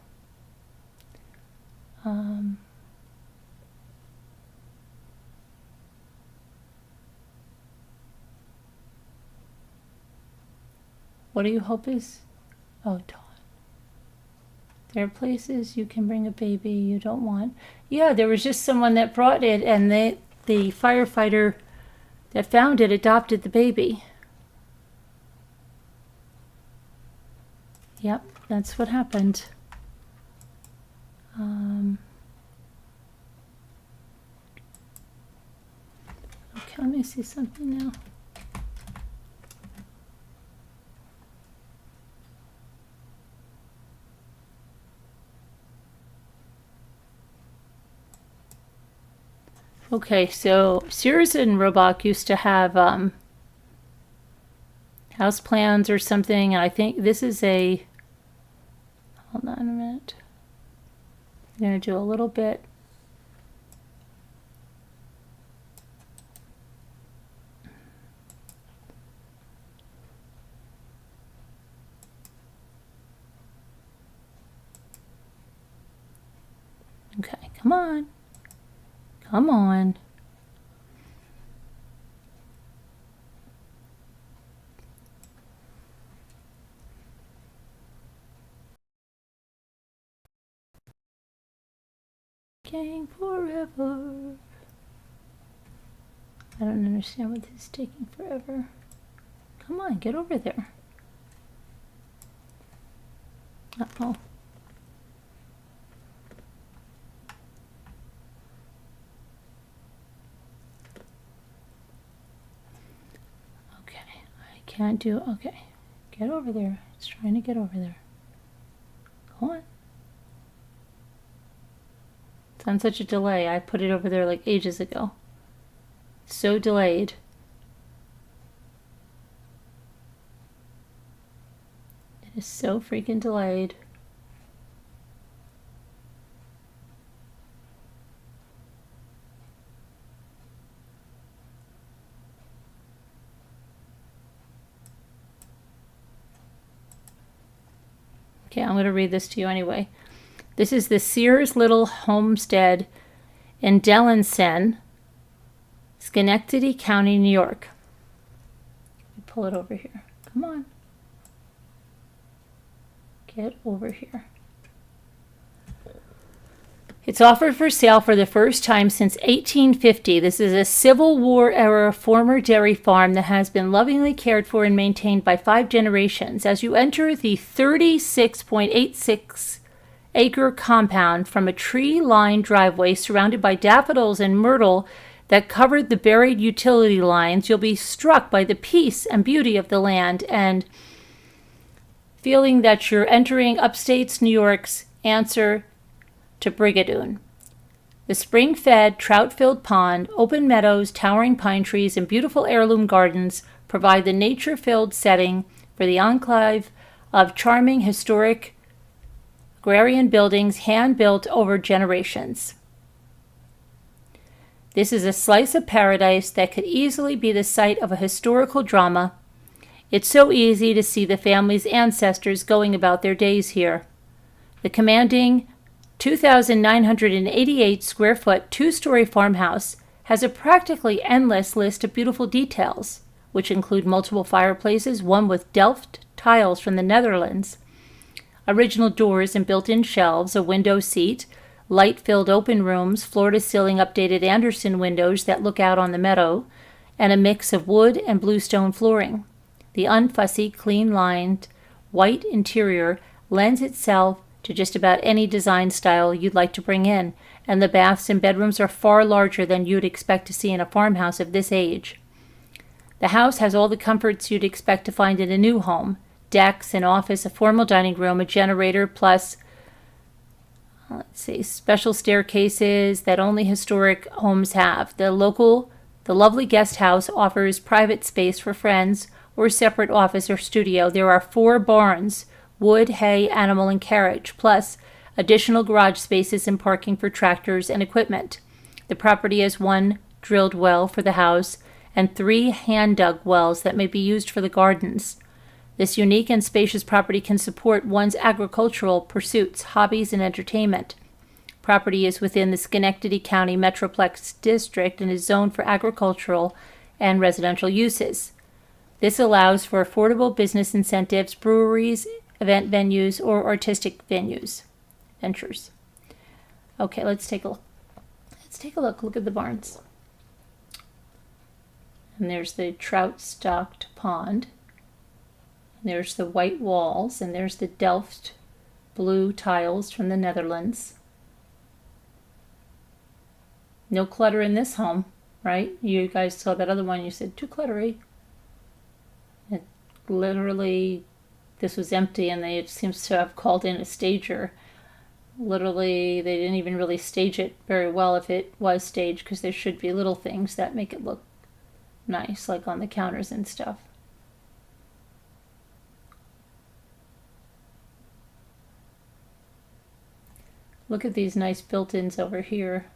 What do you hope is? Oh, Dawn. There are places you can bring a baby you don't want. Yeah, there was just someone that brought it, and the firefighter that found it adopted the baby. Yep, that's what happened. Okay, let me see something now. Okay, so Sears and Roebuck used to have house plans or something, and I think this is a, hold on a minute. I'm going to do a little bit. Okay, come on. Come on. Gang forever. I don't understand what this is taking forever. Come on, get over there. Uh-oh. Can't do, okay. Get over there. It's trying to get over there. Go on. It's on such a delay. I put it over there like ages ago. So delayed. It is so freaking delayed. Okay, I'm going to read this to you anyway. This is the Sears Little Homestead in Delenson, Schenectady County, New York. Let me pull it over here. Come on. Get over here. It's offered for sale for the first time since 1850. This is a Civil War era former dairy farm that has been lovingly cared for and maintained by 5 generations. As you enter the 36.86 acre compound from a tree-lined driveway surrounded by daffodils and myrtle, that covered the buried utility lines, you'll be struck by the peace and beauty of the land and feeling that you're entering upstate New York's answer to Brigadoon. The spring-fed, trout-filled pond, open meadows, towering pine trees, and beautiful heirloom gardens provide the nature-filled setting for the enclave of charming, historic agrarian buildings hand-built over generations. This is a slice of paradise that could easily be the site of a historical drama. It's so easy to see the family's ancestors going about their days here. The commanding 2,988 square foot, two-story farmhouse has a practically endless list of beautiful details, which include multiple fireplaces, one with Delft tiles from the Netherlands, original doors and built-in shelves, a window seat, light-filled open rooms, floor-to-ceiling updated Anderson windows that look out on the meadow, and a mix of wood and bluestone flooring. The unfussy, clean-lined, white interior lends itself to just about any design style you'd like to bring in, and the baths and bedrooms are far larger than you'd expect to see in a farmhouse of this age. The house has all the comforts you'd expect to find in a new home: decks, an office, a formal dining room, a generator, plus special staircases that only historic homes have. The lovely guest house offers private space for friends or separate office or studio. There are 4 barns, wood, hay, animal, and carriage, plus additional garage spaces and parking for tractors and equipment. The property has 1 drilled well for the house and 3 hand-dug wells that may be used for the gardens. This unique and spacious property can support one's agricultural pursuits, hobbies, and entertainment. Property is within the Schenectady County Metroplex District and is zoned for agricultural and residential uses. This allows for affordable business incentives, breweries, event venues, or artistic ventures. Okay, let's take a look. Look at the barns. And there's the trout-stocked pond. There's the white walls, and there's the Delft blue tiles from the Netherlands. No clutter in this home, right? You guys saw that other one, you said, too cluttery. It literally, this was empty, and it seems to have called in a stager. Literally, they didn't even really stage it very well if it was staged, because there should be little things that make it look nice, like on the counters and stuff. Look at these nice built-ins over here.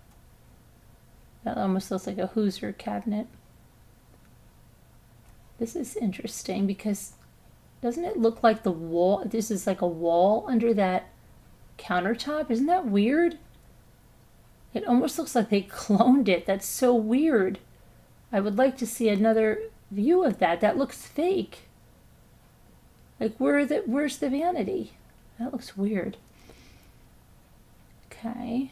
That almost looks like a Hoosier cabinet. This is interesting because doesn't it look like the wall? This is like a wall under that countertop. Isn't that weird? It almost looks like they cloned it. That's so weird. I would like to see another view of that. That looks fake. Like where's the vanity? That looks weird. Okay.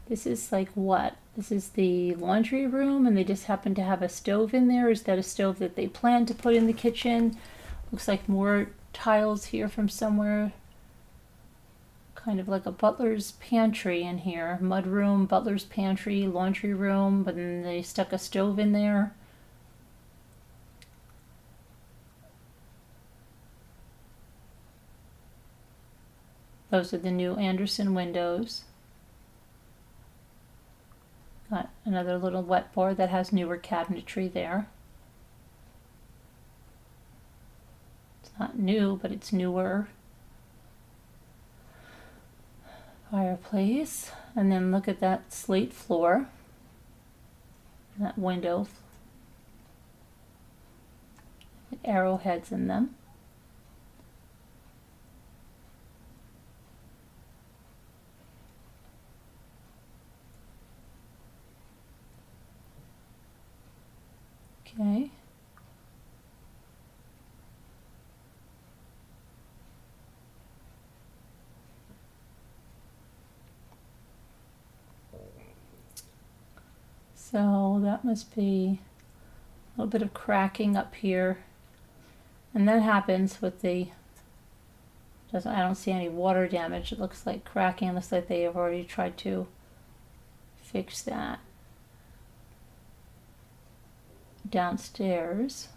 This is like what? This is the laundry room, and they just happen to have a stove in there. Is that a stove that they plan to put in the kitchen? Looks like more tiles here from somewhere. Kind of like a butler's pantry in here. Mud room, butler's pantry, laundry room, but then they stuck a stove in there. Those are the new Anderson windows. Got another little wet bar that has newer cabinetry there. It's not new, but it's newer. Fireplace. And then look at that slate floor. That window. Arrowheads in them. Okay. So that must be a little bit of cracking up here. And that happens with the, I don't see any water damage. It looks like cracking. It looks like they have already tried to fix that. downstairs.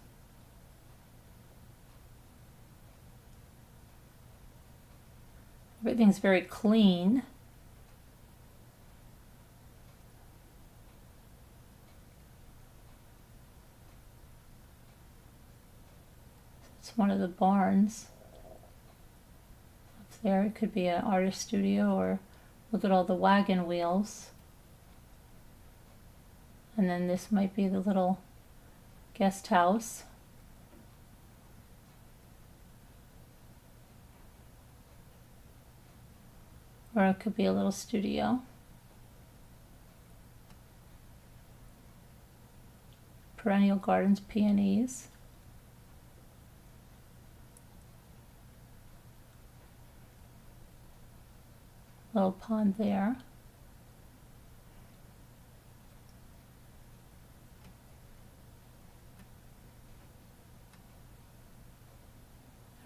Everything's very clean. It's one of the barns. Up there, it could be an artist studio, or look at all the wagon wheels. And then this might be the little guest house. Or it could be a little studio. Perennial gardens, peonies. Little pond there.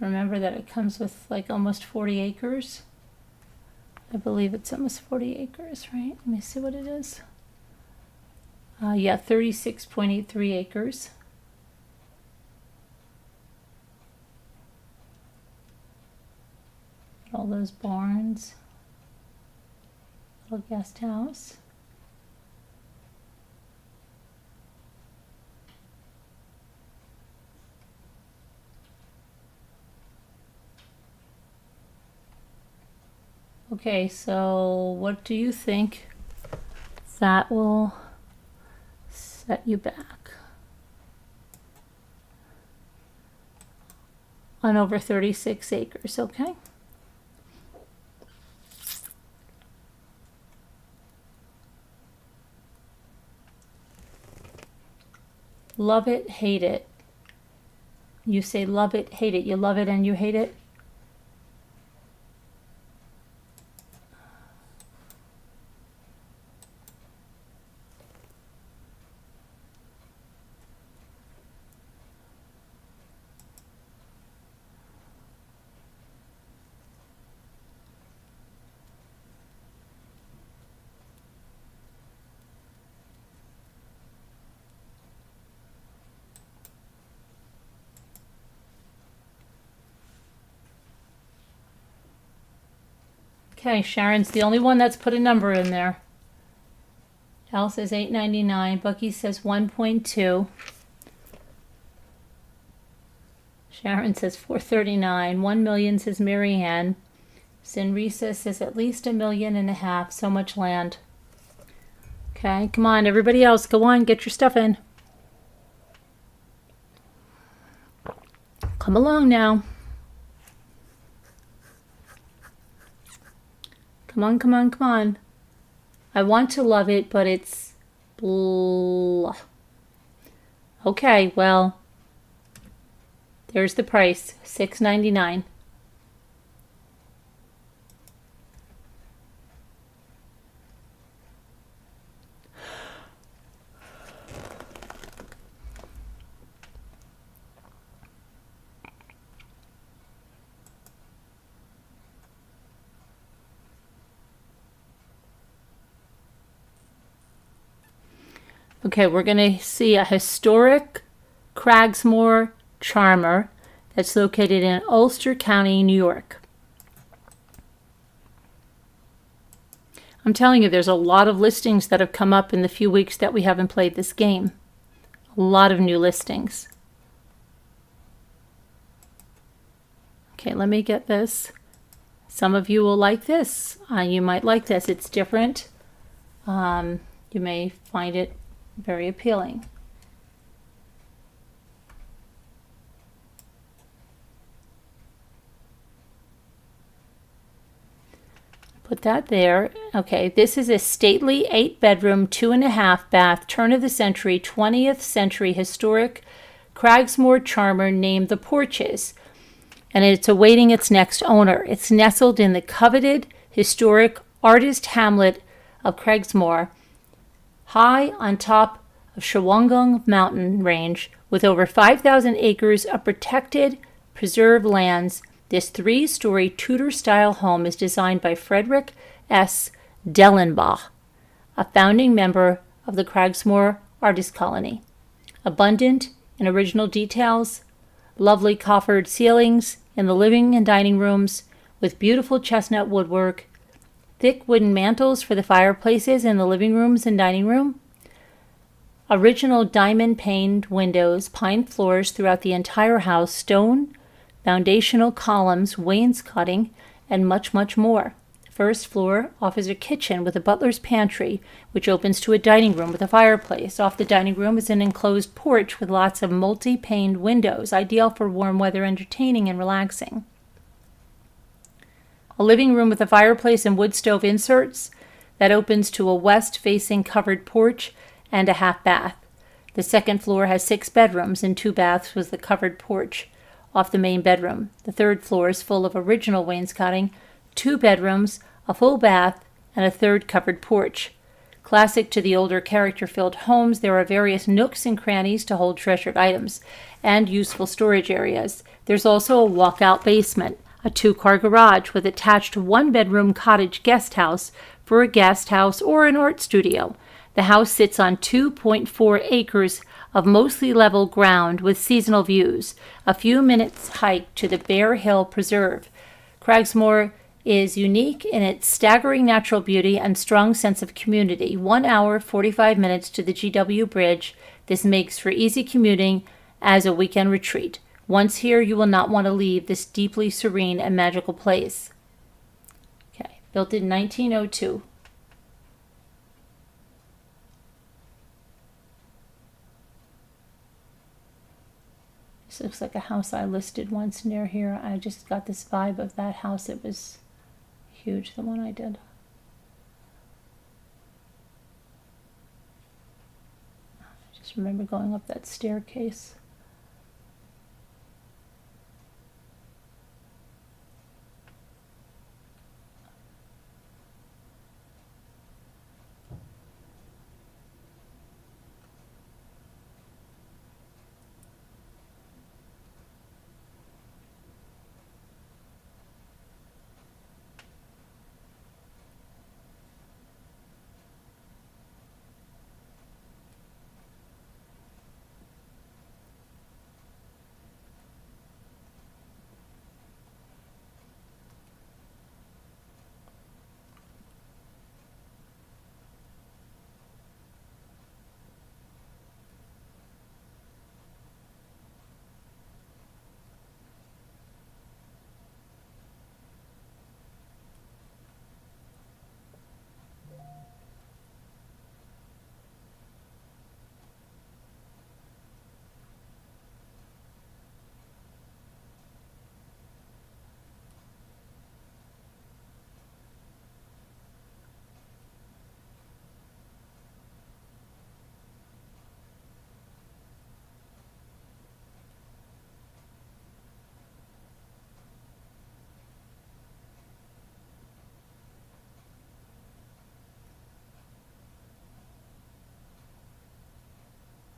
Remember that it comes with like almost 40 acres. I believe it's almost 40 acres, right? Let me see what it is. Yeah, 36.83 acres. All those barns. Little guest house. Okay, so what do you think that will set you back? On over 36 acres, okay? Love it, hate it. You say love it, hate it. You love it and you hate it? Okay, Sharon's the only one that's put a number in there. Al says $8.99. Bucky says 1.2. Sharon says $4.39. 1 million says Mary Ann. Sinrisa says at least $1.5 million. So much land. Okay, come on, everybody else, go on, get your stuff in. Come along now. Come on, come on, come on. I want to love it, but it's blah. Okay, well, there's the price, $6.99. Okay, we're going to see a historic Cragsmore Charmer that's located in Ulster County, New York. I'm telling you, there's a lot of listings that have come up in the few weeks that we haven't played this game. A lot of new listings. Okay, let me get this. Some of you will like this. You might like this. It's different. You may find it very appealing. Put that there. Okay, this is a stately 8-bedroom, 2.5 bath, turn of the century, 20th century historic Cragsmore Charmer named The Porches, and it's awaiting its next owner. It's nestled in the coveted historic artist hamlet of Cragsmore, high on top of Shawangunk mountain range, with over 5,000 acres of protected, preserved lands. This 3-story Tudor-style home is designed by Frederick S. Dellenbach, a founding member of the Cragsmore Artist Colony. Abundant and original details, lovely coffered ceilings in the living and dining rooms with beautiful chestnut woodwork, thick wooden mantels for the fireplaces in the living rooms and dining room, original diamond-paned windows, pine floors throughout the entire house, stone, foundational columns, wainscoting, and much, much more. First floor offers a kitchen with a butler's pantry, which opens to a dining room with a fireplace. Off the dining room is an enclosed porch with lots of multi-paned windows, ideal for warm weather entertaining and relaxing. A living room with a fireplace and wood stove inserts that opens to a west-facing covered porch and a half bath. The second floor has 6 bedrooms and 2 baths with the covered porch off the main bedroom. The third floor is full of original wainscoting, 2 bedrooms, a full bath, and a third covered porch. Classic to the older character-filled homes, there are various nooks and crannies to hold treasured items and useful storage areas. There's also a walkout basement, a 2-car garage with attached 1-bedroom cottage guest house for a guest house or an art studio. The house sits on 2.4 acres of mostly level ground with seasonal views, a few minutes hike to the Bear Hill Preserve. Cragsmoor is unique in its staggering natural beauty and strong sense of community. 1 hour, 45 minutes to the GW Bridge. This makes for easy commuting as a weekend retreat. Once here, you will not want to leave this deeply serene and magical place. Okay, built in 1902. This looks like a house I listed once near here. I just got this vibe of that house. It was huge, the one I did. I just remember going up that staircase.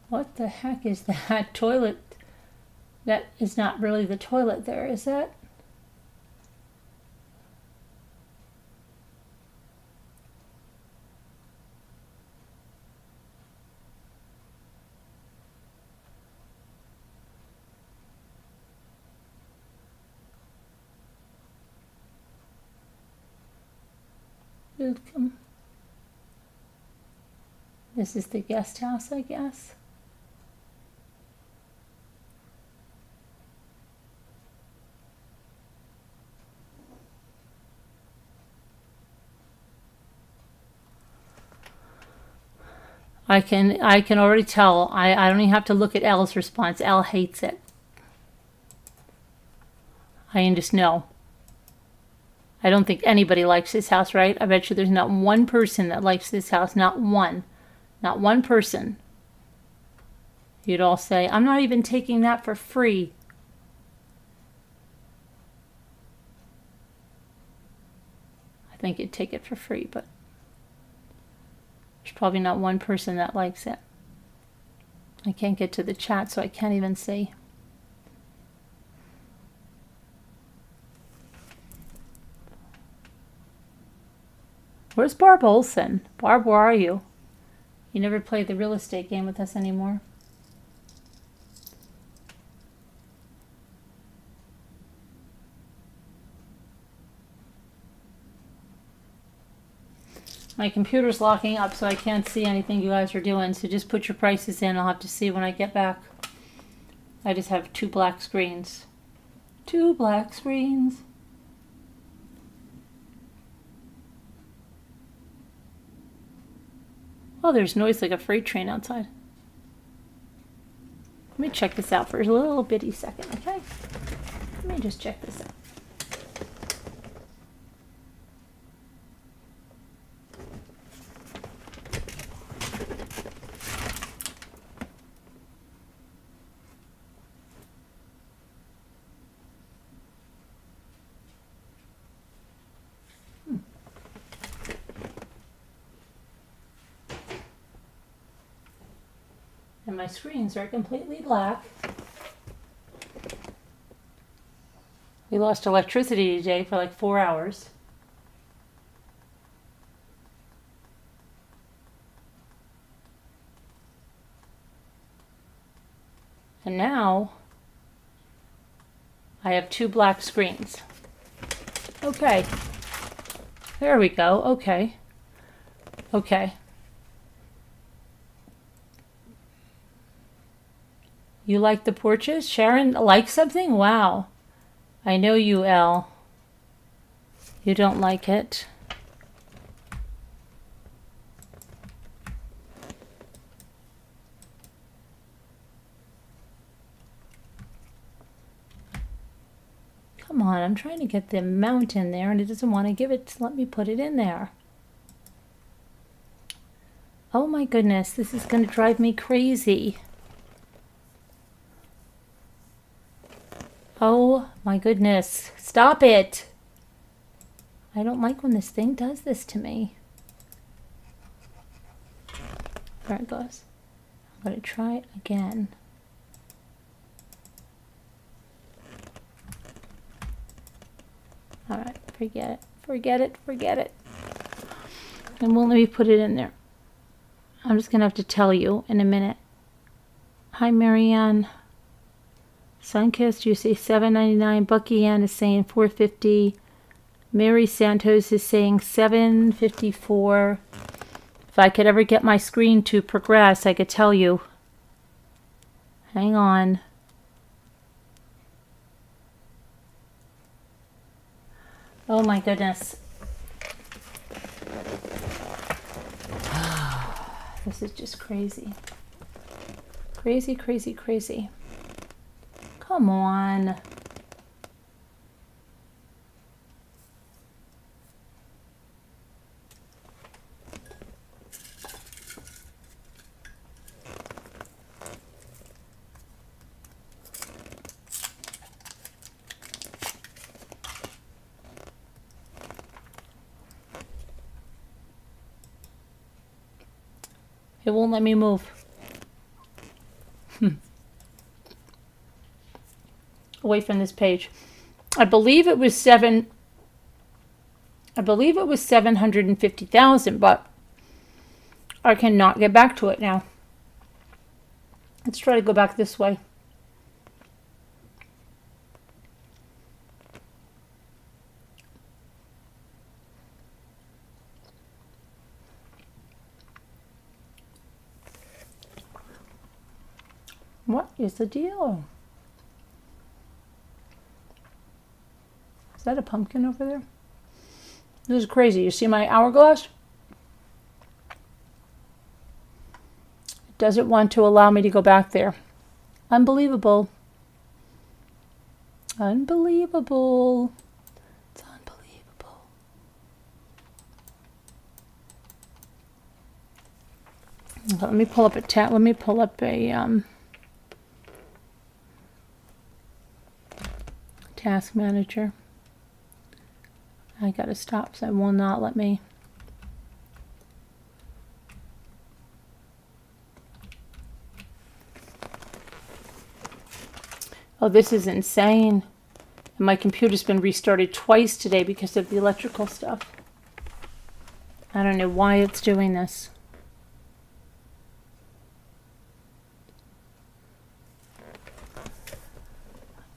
What the heck is that toilet? That is not really the toilet there, is that? This is the guest house, I guess. I can already tell. I don't even have to look at Elle's response. Elle hates it. I can just know. I don't think anybody likes this house, right? I bet you there's not one person that likes this house. Not one. Not one person. You'd all say, I'm not even taking that for free. I think you'd take it for free, but there's probably not one person that likes it. I can't get to the chat, so I can't even see. Where's Barb Olson? Barb, where are you? You never play the real estate game with us anymore. My computer's locking up, so I can't see anything you guys are doing. So just put your prices in. I'll have to see when I get back. I just have 2 black screens. 2 black screens. Oh, there's noise like a freight train outside. Let me check this out for a little bitty second, okay? Let me just check this out. And my screens are completely black. We lost electricity today for like 4 hours. And now I have 2 black screens. Okay. There we go. Okay. Okay. You like the porches? Sharon likes something? Wow. I know you, Elle. You don't like it. Come on, I'm trying to get the amount in there and it doesn't want to give it. Let me put it in there. Oh my goodness, this is going to drive me crazy. Oh my goodness, stop it. I don't like when this thing does this to me. There it goes. I'm going to try it again. All right, forget it, forget it, forget it. And won't let me put it in there. I'm just going to have to tell you in a minute. Hi, Marianne. Sunkist, you say $7.99. Bucky Ann is saying $4.50. Mary Santos is saying $7.54. If I could ever get my screen to progress, I could tell you. Hang on. Oh my goodness. This is just crazy. Crazy, crazy, crazy. Come on. It won't let me move. Away from this page. I believe it was 750,000, but I cannot get back to it now. Let's try to go back this way. What is the deal? Is that a pumpkin over there? This is crazy. You see my hourglass? It doesn't want to allow me to go back there. Unbelievable. Unbelievable. It's unbelievable. Okay, let me pull up a task manager. I gotta stop, so it will not let me. Oh, this is insane. And my computer's been restarted twice today because of the electrical stuff. I don't know why it's doing this.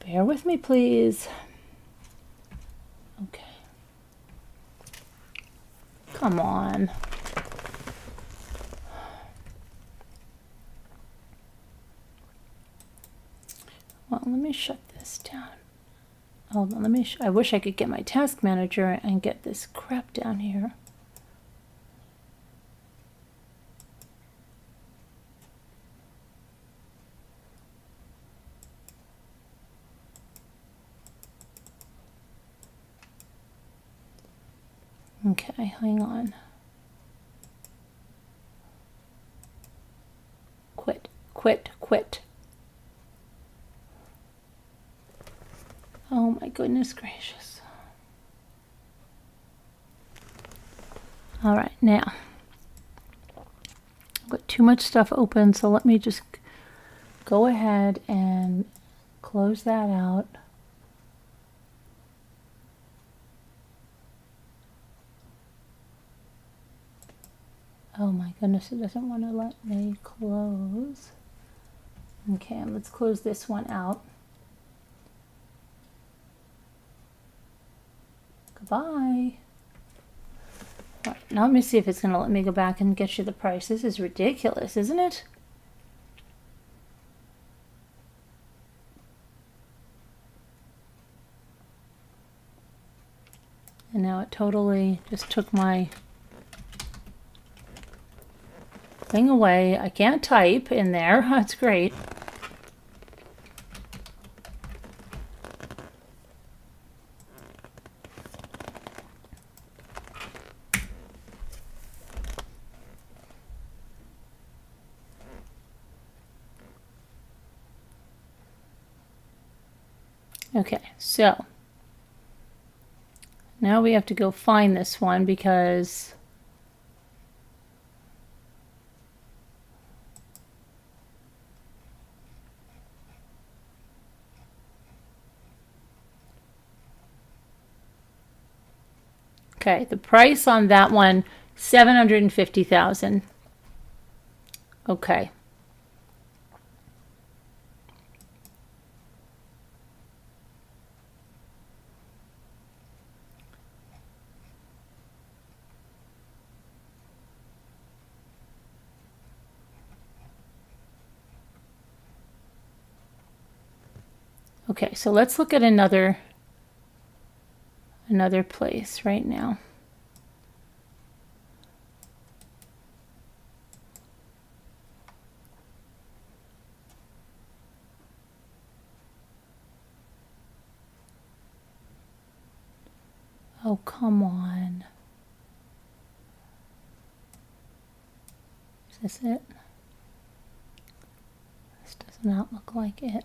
Bear with me, please. Okay. Come on. Well, let me shut this down. Hold on, I wish I could get my task manager and get this crap down here. Okay, hang on. Quit, quit, quit. Oh my goodness gracious. All right, now. I've got too much stuff open, so let me just go ahead and close that out. Oh my goodness, it doesn't want to let me close. Okay, let's close this one out. Goodbye. All right, now let me see if it's going to let me go back and get you the price. This is ridiculous, isn't it? And now it totally just took my thing away. I can't type in there. That's great. Okay, so now we have to go find this one because okay, the price on that one, $750,000. Okay. Okay, so let's look at another place right now. Oh, come on. Is this it? This does not look like it.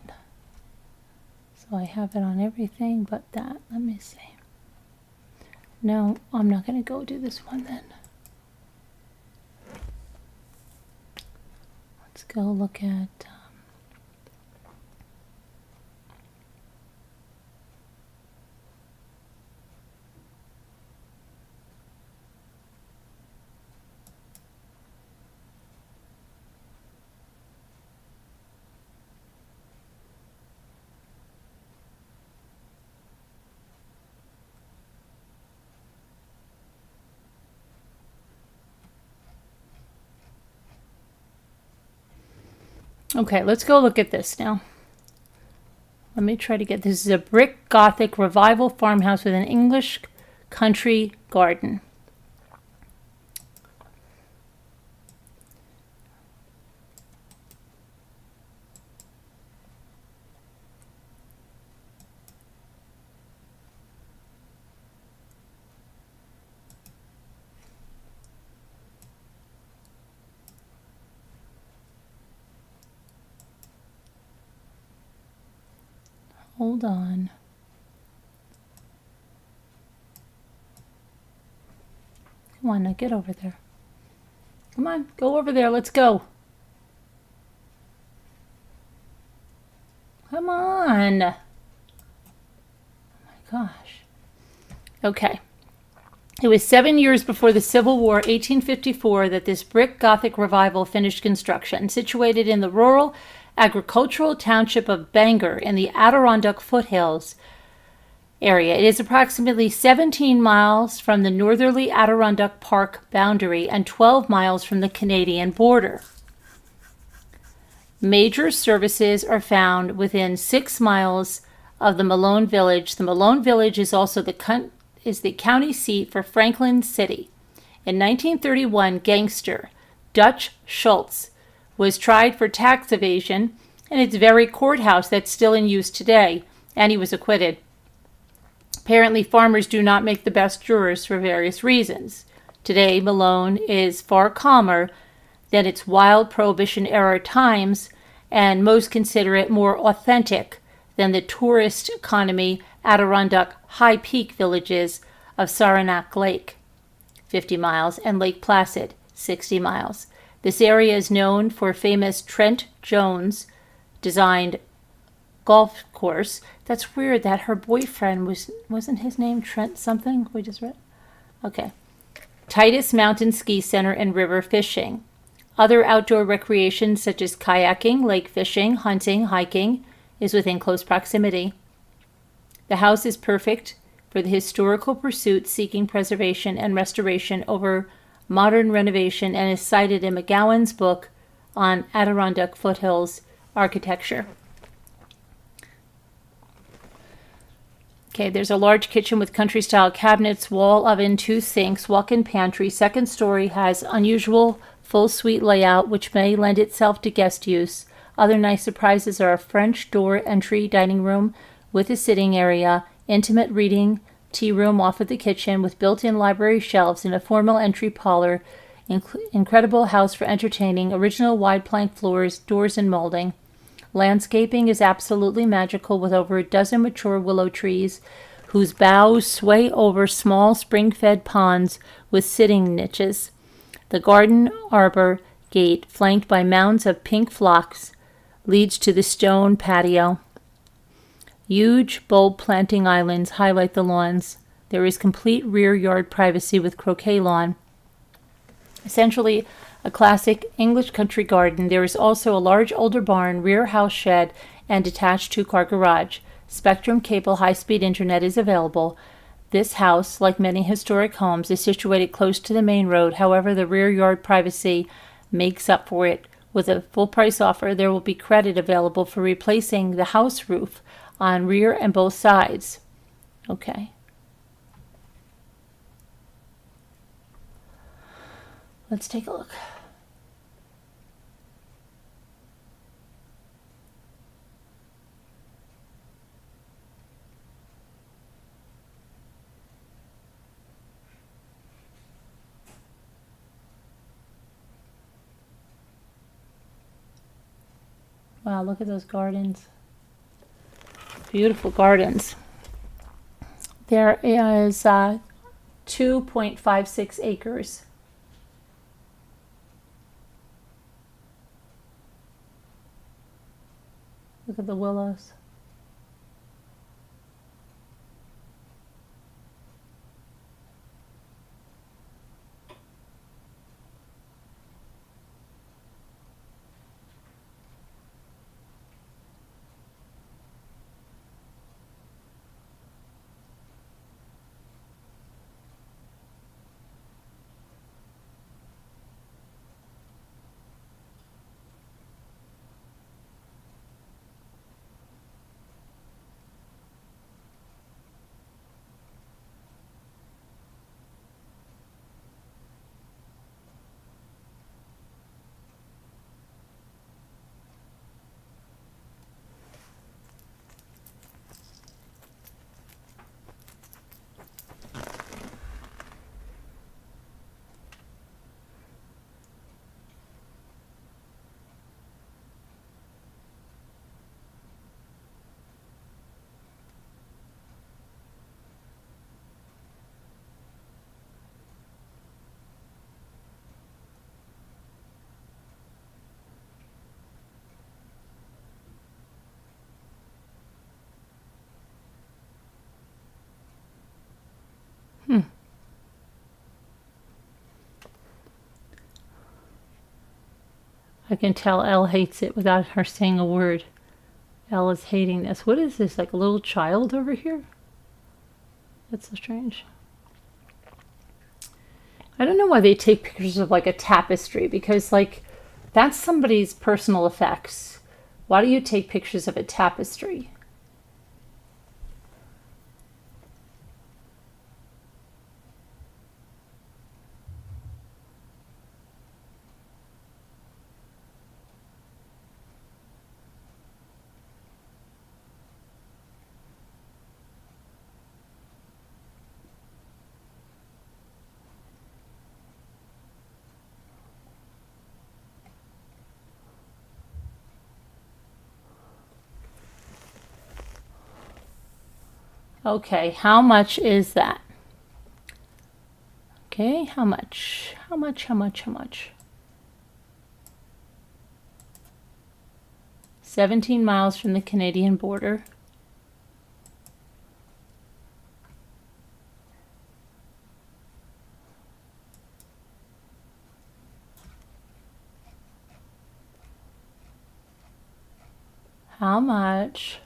So I have it on everything but that. Let me see. No, I'm not going to go do this one then. Let's go look at okay, let's go look at this now. Let me try to get this. Is a brick Gothic revival farmhouse with an English country garden. Hold on. Come on, now get over there. Come on, go over there. Let's go. Come on. Oh my gosh. Okay. It was 7 years before the Civil War, 1854, that this brick Gothic revival finished construction. Situated in the rural agricultural township of Bangor in the Adirondack foothills, area. It is approximately 17 miles from the northerly Adirondack Park boundary and 12 miles from the Canadian border. Major services are found within 6 miles of the Malone Village. The Malone Village is also the county seat for Franklin City. In 1931, gangster Dutch Schultz was tried for tax evasion in its very courthouse that's still in use today, and he was acquitted. Apparently, farmers do not make the best jurors for various reasons. Today, Malone is far calmer than its wild Prohibition-era times, and most consider it more authentic than the tourist economy Adirondack high peak villages of Saranac Lake, 50 miles, and Lake Placid, 60 miles. This area is known for famous Trent Jones designed golf course. That's weird that her boyfriend wasn't his name Trent something? We just read. Okay. Titus Mountain Ski Center and river fishing. Other outdoor recreation such as kayaking, lake fishing, hunting, hiking is within close proximity. The house is perfect for the historical pursuit seeking preservation and restoration over modern renovation and is cited in McGowan's book on Adirondack foothills architecture. Okay, there's a large kitchen with country-style cabinets, wall oven, 2 sinks, walk-in pantry. Second story has unusual full suite layout, which may lend itself to guest use. Other nice surprises are a French door entry dining room with a sitting area, intimate reading tea room off of the kitchen with built-in library shelves and a formal entry parlor. Incredible house for entertaining, original wide plank floors, doors and molding. Landscaping is absolutely magical with over a dozen mature willow trees whose boughs sway over small spring-fed ponds with sitting niches. The garden arbor gate, flanked by mounds of pink phlox, leads to the stone patio. Huge bulb planting islands highlight the lawns. There is complete rear yard privacy with croquet lawn. Essentially a classic English country garden. There is also a large older barn, rear house shed, and detached 2-car garage. Spectrum cable high-speed internet is available. This house, like many historic homes, is situated close to the main road. However, the rear yard privacy makes up for it. With a full price offer, there will be credit available for replacing the house roof on rear and both sides. Okay. Let's take a look. Wow, look at those gardens. Beautiful gardens. There is 2.56 acres. Look at the willows. I can tell Elle hates it without her saying a word. Elle is hating this. What is this, like a little child over here? That's so strange. I don't know why they take pictures of like a tapestry, because like that's somebody's personal effects. Why do you take pictures of a tapestry? Okay, how much is that? Okay, how much? How much? 17 miles from the Canadian border. How much?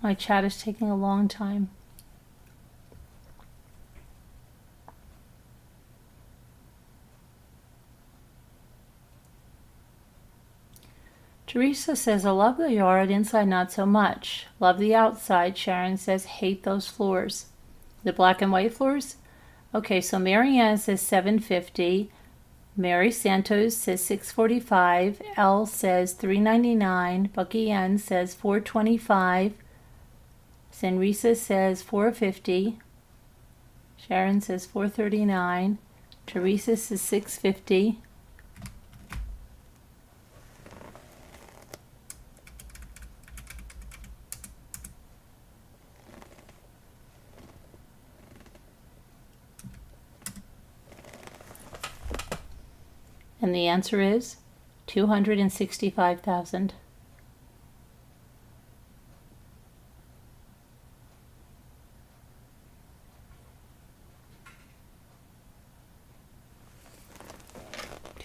My chat is taking a long time. Teresa says, I love the yard, inside not so much. Love the outside. Sharon says, hate those floors. The black and white floors? Okay, so Marianne says $750. Mary Santos says $645. Elle says $399. Bucky N says $425. Sanrisa says $450. Sharon says $439. Teresa says $650. And the answer is $265,000.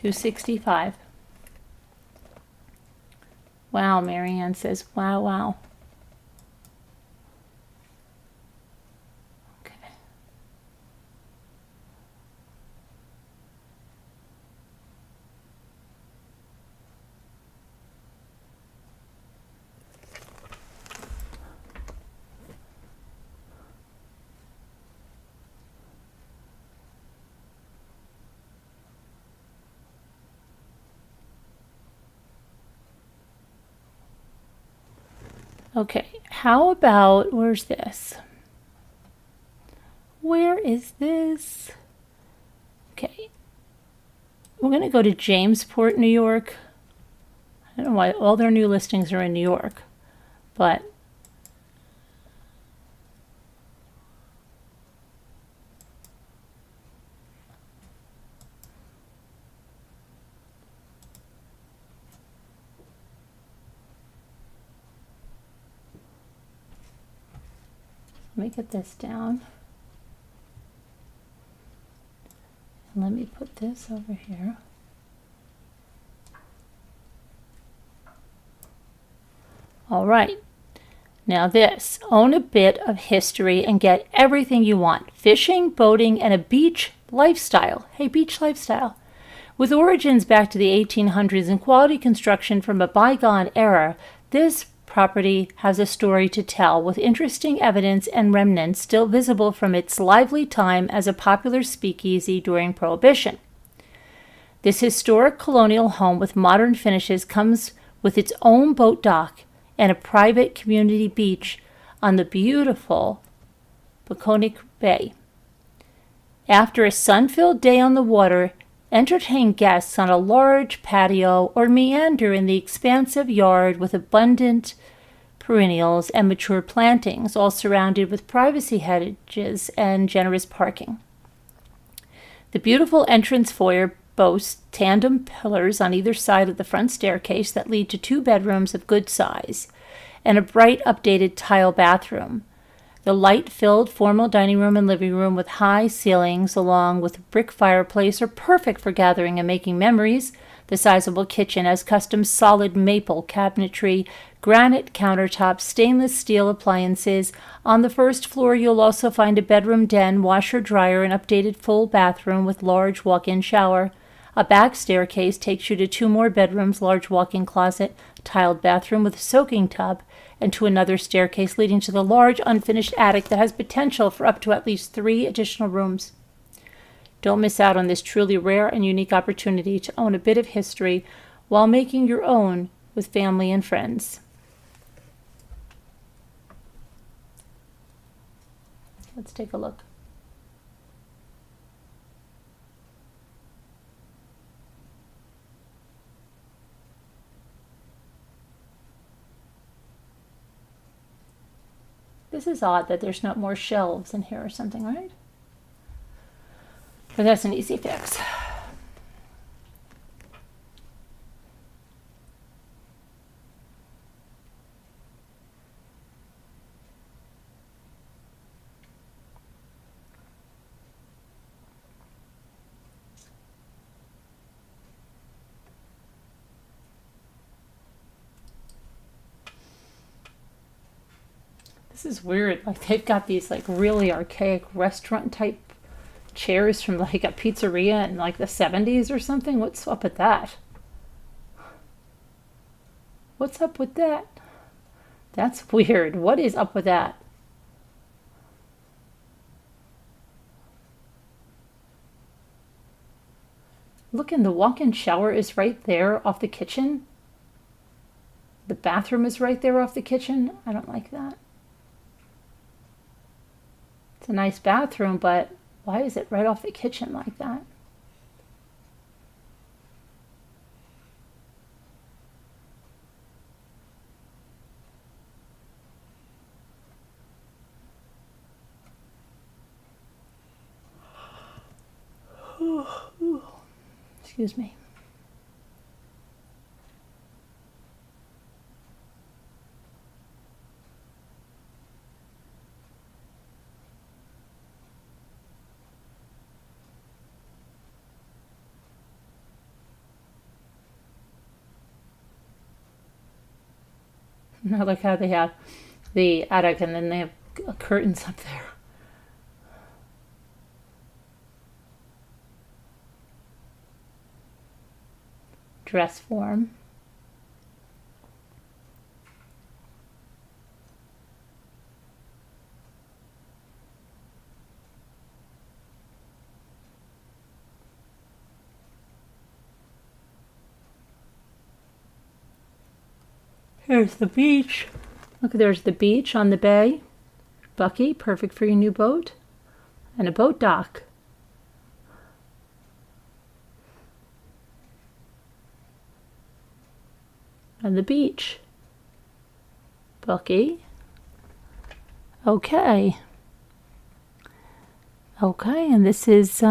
$265. Wow, Marianne says, wow. Okay. Okay, how about, where's this? Where is this? Okay, we're going to go to Jamesport, New York. I don't know why all their new listings are in New York, but let me get this down. And let me put this over here. All right. Now this, own a bit of history and get everything you want. Fishing, boating, and a beach lifestyle. Hey, beach lifestyle. With origins back to the 1800s and quality construction from a bygone era, this property has a story to tell, with interesting evidence and remnants still visible from its lively time as a popular speakeasy during Prohibition. This historic colonial home with modern finishes comes with its own boat dock and a private community beach on the beautiful Peconic Bay. After a sun-filled day on the water, entertain guests on a large patio or meander in the expansive yard with abundant perennials and mature plantings, all surrounded with privacy hedges and generous parking. The beautiful entrance foyer boasts tandem pillars on either side of the front staircase that lead to 2 bedrooms of good size and a bright updated tile bathroom. The light-filled formal dining room and living room with high ceilings along with a brick fireplace are perfect for gathering and making memories. The sizable kitchen has custom solid maple cabinetry, granite countertops, stainless steel appliances. On the first floor, you'll also find a bedroom den, washer, dryer, and updated full bathroom with large walk-in shower. A back staircase takes you to 2 more bedrooms, large walk-in closet, tiled bathroom with a soaking tub, and to another staircase leading to the large unfinished attic that has potential for up to at least 3 additional rooms. Don't miss out on this truly rare and unique opportunity to own a bit of history while making your own with family and friends. Let's take a look. This is odd that there's not more shelves in here or something, right? But that's an easy fix. This is weird. Like, they've got these like really archaic restaurant type chairs from like a pizzeria in like the 70s or something. What's up with that? What's up with that? That's weird. What is up with that? Look, and the walk-in shower is right there off the kitchen. The bathroom is right there off the kitchen. I don't like that. It's a nice bathroom, but why is it right off the kitchen like that? Excuse me. Now look how they have the attic and then they have curtains up there. Dress form. Here's the beach. Look, there's the beach on the bay. Bucky, perfect for your new boat. And a boat dock. And the beach. Bucky. Okay. Okay, and this is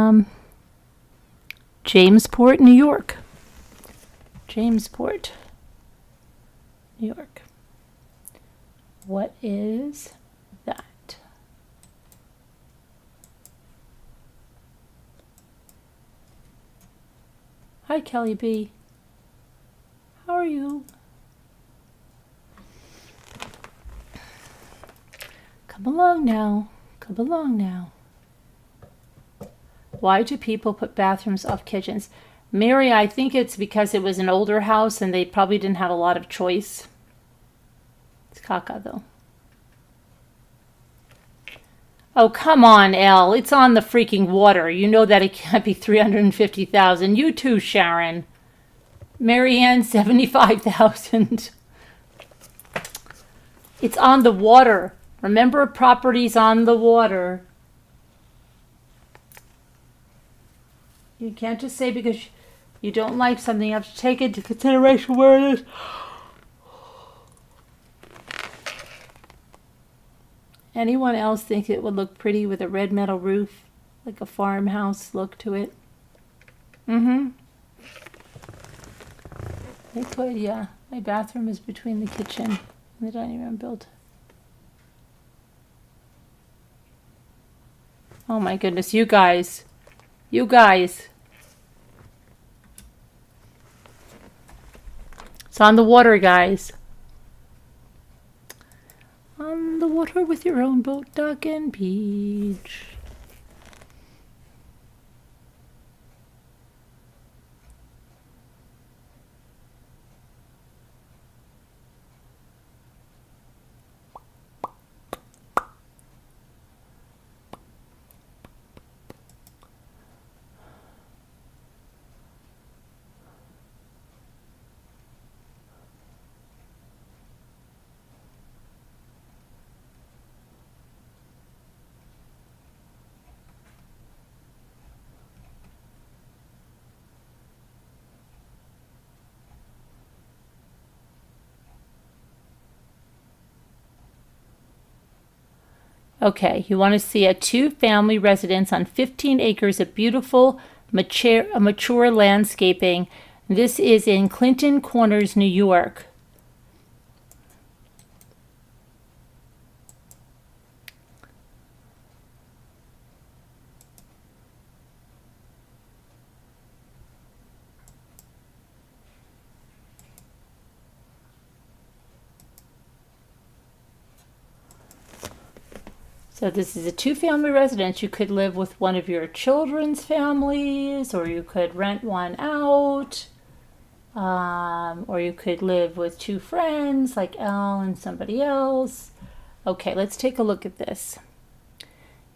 Jamesport, New York. Jamesport, New York. What is that? Hi, Kelly B. How are you? Come along now. Come along now. Why do people put bathrooms off kitchens? Mary, I think it's because it was an older house and they probably didn't have a lot of choice. It's caca, though. Oh, come on, Elle. It's on the freaking water. You know that it can't be $350,000. You too, Sharon. Marianne, $75,000. It's on the water. Remember, property's on the water. You can't just say because you don't like something, you have to take into consideration where it is. Anyone else think it would look pretty with a red metal roof, like a farmhouse look to it? Mm-hmm. They could, yeah. My bathroom is between the kitchen and the dining room built. Oh my goodness, you guys. You guys. It's on the water, guys. On the water with your own boat, dock, and beach. Okay, you want to see a two-family residence on 15 acres of beautiful, mature landscaping. This is in Clinton Corners, New York. So this is a two-family residence. You could live with one of your children's families, or you could rent one out, or you could live with two friends, like Elle and somebody else. Okay, let's take a look at this.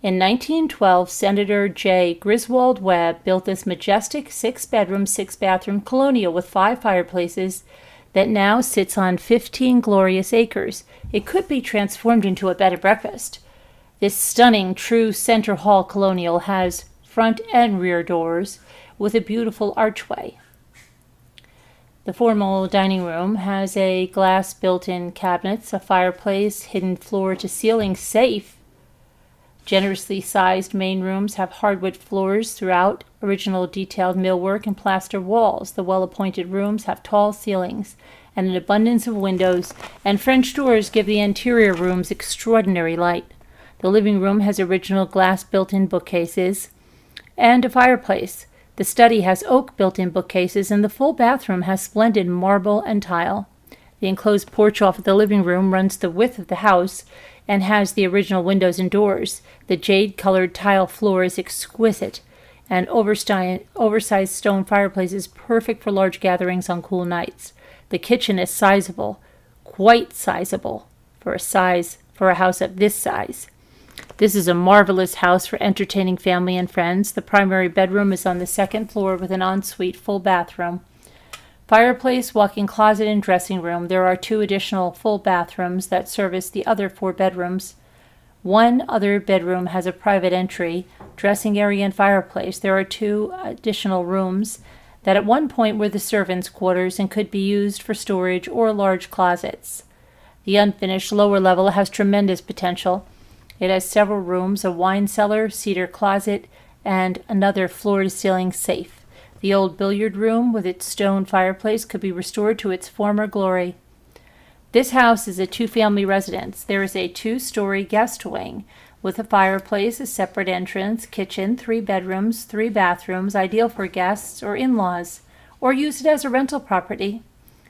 In 1912, Senator J. Griswold Webb built this majestic 6-bedroom, 6-bathroom colonial with 5 fireplaces that now sits on 15 glorious acres. It could be transformed into a bed and breakfast. This stunning true center hall colonial has front and rear doors with a beautiful archway. The formal dining room has a glass built-in cabinets, a fireplace, hidden floor-to-ceiling safe. Generously sized main rooms have hardwood floors throughout, original detailed millwork and plaster walls. The well-appointed rooms have tall ceilings and an abundance of windows, and French doors give the interior rooms extraordinary light. The living room has original glass built-in bookcases and a fireplace. The study has oak built-in bookcases, and the full bathroom has splendid marble and tile. The enclosed porch off of the living room runs the width of the house and has the original windows and doors. The jade-colored tile floor is exquisite, and oversized stone fireplace is perfect for large gatherings on cool nights. The kitchen is sizable, quite sizable, for a house of this size. This is a marvelous house for entertaining family and friends. The primary bedroom is on the 2nd floor with an ensuite full bathroom. Fireplace, walk-in closet, and dressing room. There are 2 additional full bathrooms that service the other 4 bedrooms. One other bedroom has a private entry, dressing area, and fireplace. There are 2 additional rooms that at one point were the servants' quarters and could be used for storage or large closets. The unfinished lower level has tremendous potential. It has several rooms, a wine cellar, cedar closet, and another floor-to-ceiling safe. The old billiard room with its stone fireplace could be restored to its former glory. This house is a 2-family residence. There is a 2-story guest wing with a fireplace, a separate entrance, kitchen, 3 bedrooms, 3 bathrooms, ideal for guests or in-laws, or use it as a rental property.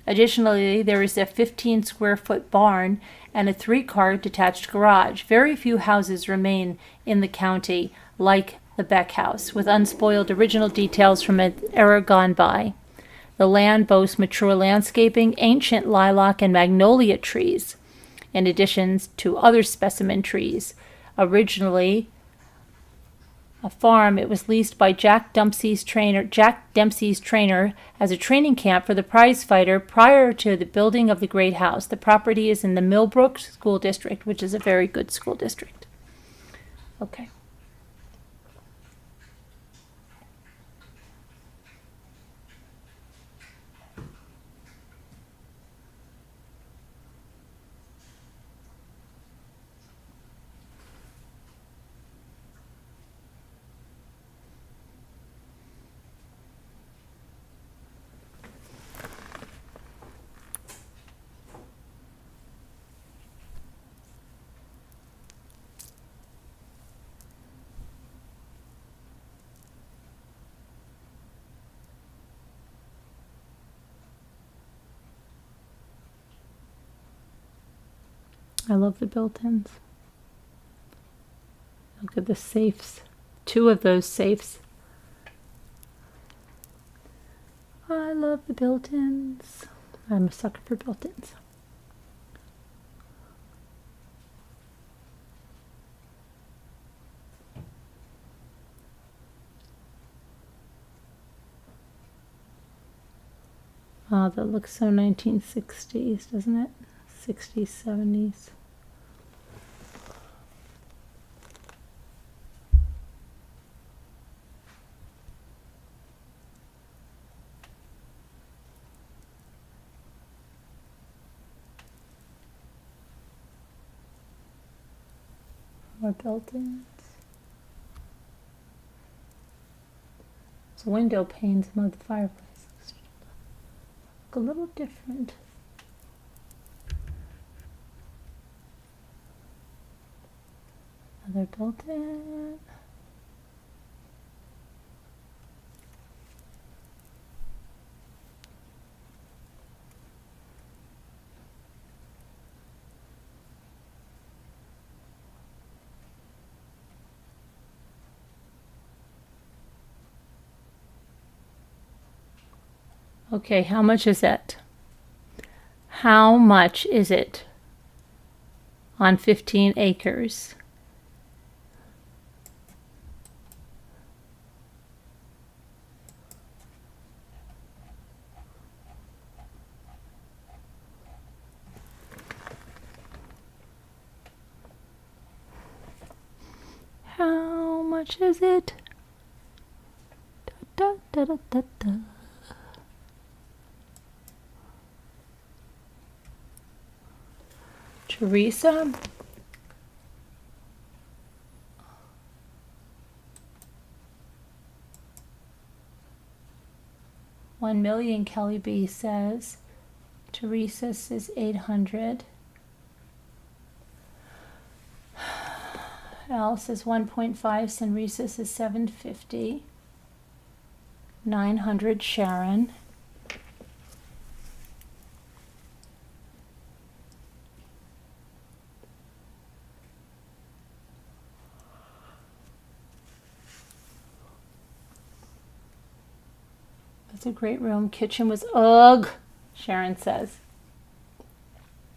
Additionally, there is a 15-square-foot barn and a 3-car detached garage. Very few houses remain in the county like the Beck House, with unspoiled original details from an era gone by. The land boasts mature landscaping, ancient lilac and magnolia trees, in addition to other specimen trees. Originally a farm, it was leased by Jack Dempsey's trainer as a training camp for the prize fighter prior to the building of the great house. The property is in the Millbrook School District, which is a very good school district. Okay. I love the built-ins. Look at the safes. 2 of those safes. I love the built-ins. I'm a sucker for built-ins. Oh, that looks so 1960s, doesn't it? 60s, 70s. More built-ins. So window panes above the fireplace. Look a little different. Another built-in. Okay, how much is it? How much is it on 15 acres? How much is it? Da, da, da, da, da. Teresa? $1,000,000, Kelly B says. Teresa says 800. Al says 1.5. Senrisa says 750. 900, Sharon. That's a great room. Kitchen was ugh, Sharon says.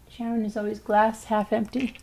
Sharon is always glass half empty.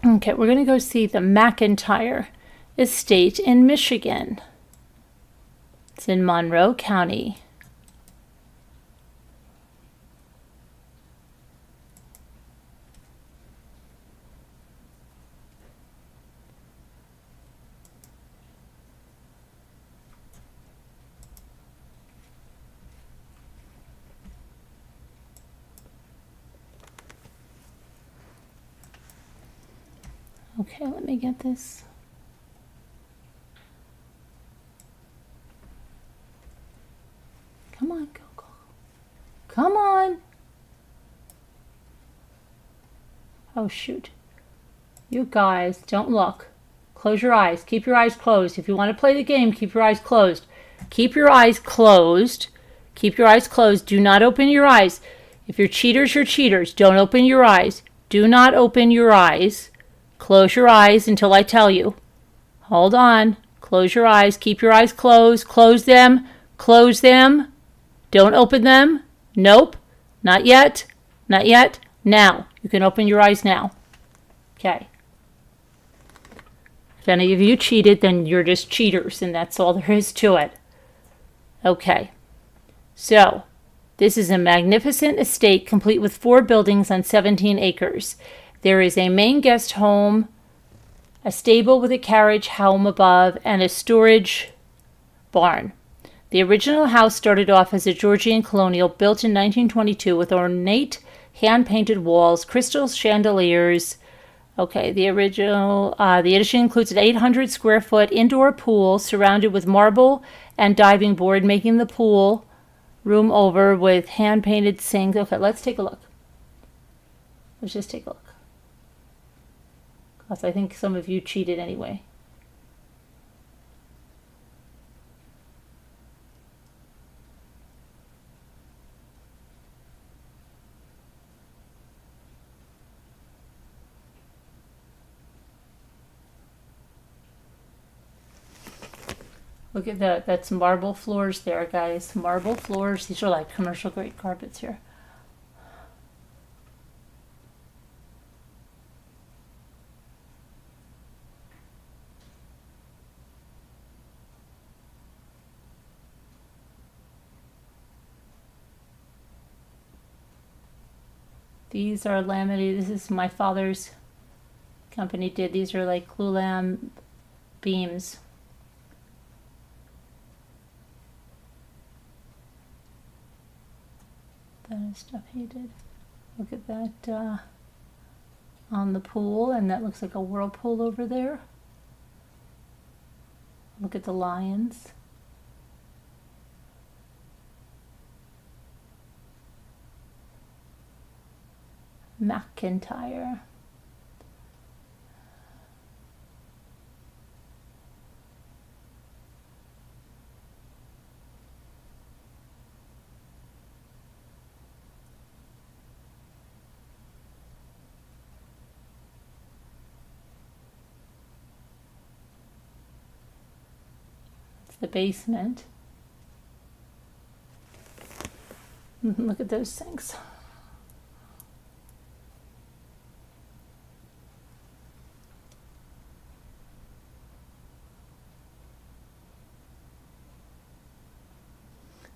Okay, we're going to go see the McIntyre Estate in Michigan. It's in Monroe County. Okay, let me get this. Oh, shoot. You guys, don't look. Close your eyes. Keep your eyes closed. If you want to play the game, keep your eyes closed. Keep your eyes closed. Keep your eyes closed. Do not open your eyes. If you're cheaters, you're cheaters. Don't open your eyes. Do not open your eyes. Close your eyes until I tell you. Hold on. Close your eyes. Keep your eyes closed. Close them. Close them. Don't open them. Nope. Not yet. Not yet. Now. You can open your eyes now. Okay. If any of you cheated, then you're just cheaters, and that's all there is to it. Okay. So, this is a magnificent estate complete with 4 buildings on 17 acres. There is a main guest home, a stable with a carriage home above, and a storage barn. The original house started off as a Georgian colonial built in 1922 with ornate hand-painted walls, crystal chandeliers. Okay, the addition includes an 800 square foot indoor pool surrounded with marble and diving board, making the pool room over with hand-painted sinks. Okay, let's take a look. Let's just take a look. Because I think some of you cheated anyway. Look at that. That's marble floors there, guys. Marble floors. These are like commercial grade carpets here. These are laminated. This is my father's company did. These are like glulam beams. That is stuff he did. Look at that on the pool, and that looks like a whirlpool over there. Look at the lions. McIntyre. The basement. Look at those sinks.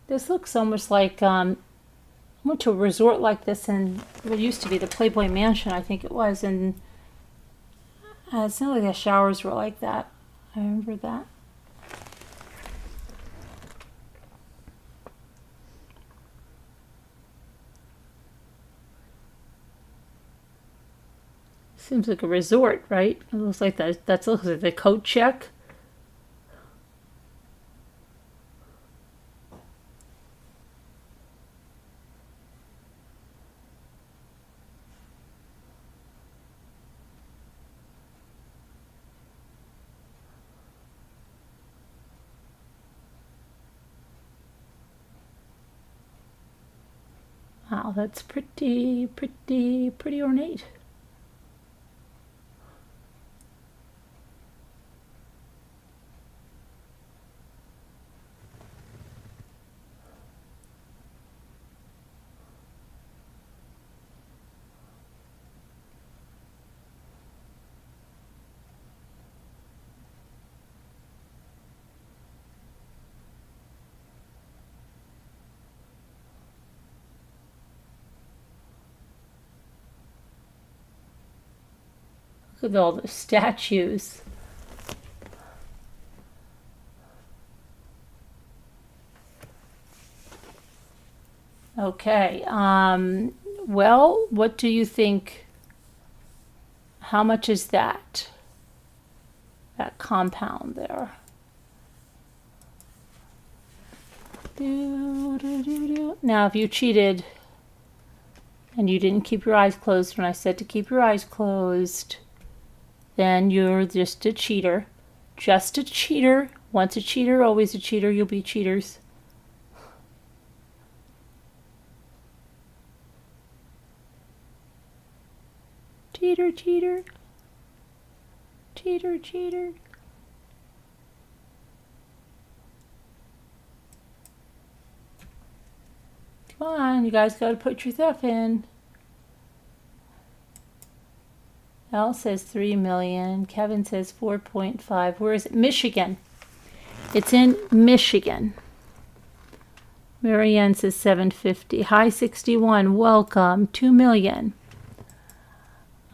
This looks almost like I went to a resort like this in what used to be the Playboy Mansion, I think it was, and it's not like the showers were like that. I remember that. Seems like a resort, right? It looks like that. That looks like the coat check. Wow, that's pretty ornate. Look at all the statues. Okay, well, what do you think? How much is that? That compound there. Now, if you cheated, and you didn't keep your eyes closed when I said to keep your eyes closed, then you're just a cheater. Just a cheater. Once a cheater, always a cheater. You'll be cheaters. Cheater, cheater. Cheater, cheater. Come on, you guys gotta put your stuff in. Al says 3 million. Kevin says 4.5. Where is it? Michigan. It's in Michigan. Marianne says 750. High 61. Welcome. 2 million.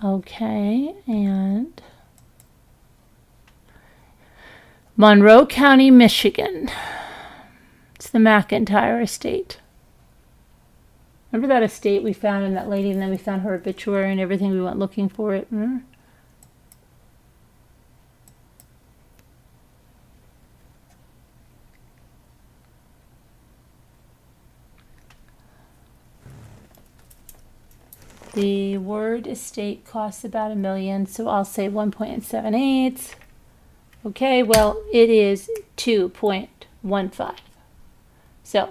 Okay, and Monroe County, Michigan. It's the McIntyre estate. Remember that estate we found in that lady, and then we found her obituary and everything? We went looking for it. Remember? The word estate costs about $1 million, so I'll say 1.78. Okay, well, it is 2.15. So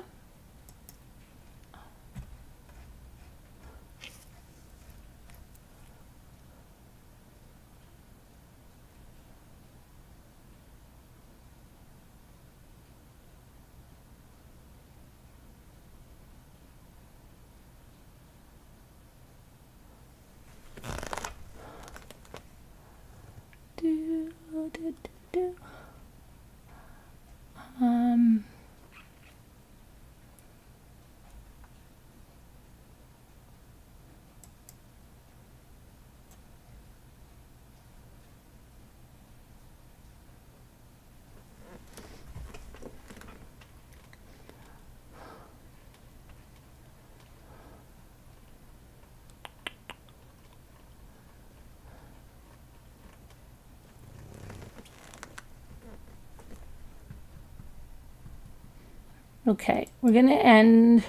okay, we're going to end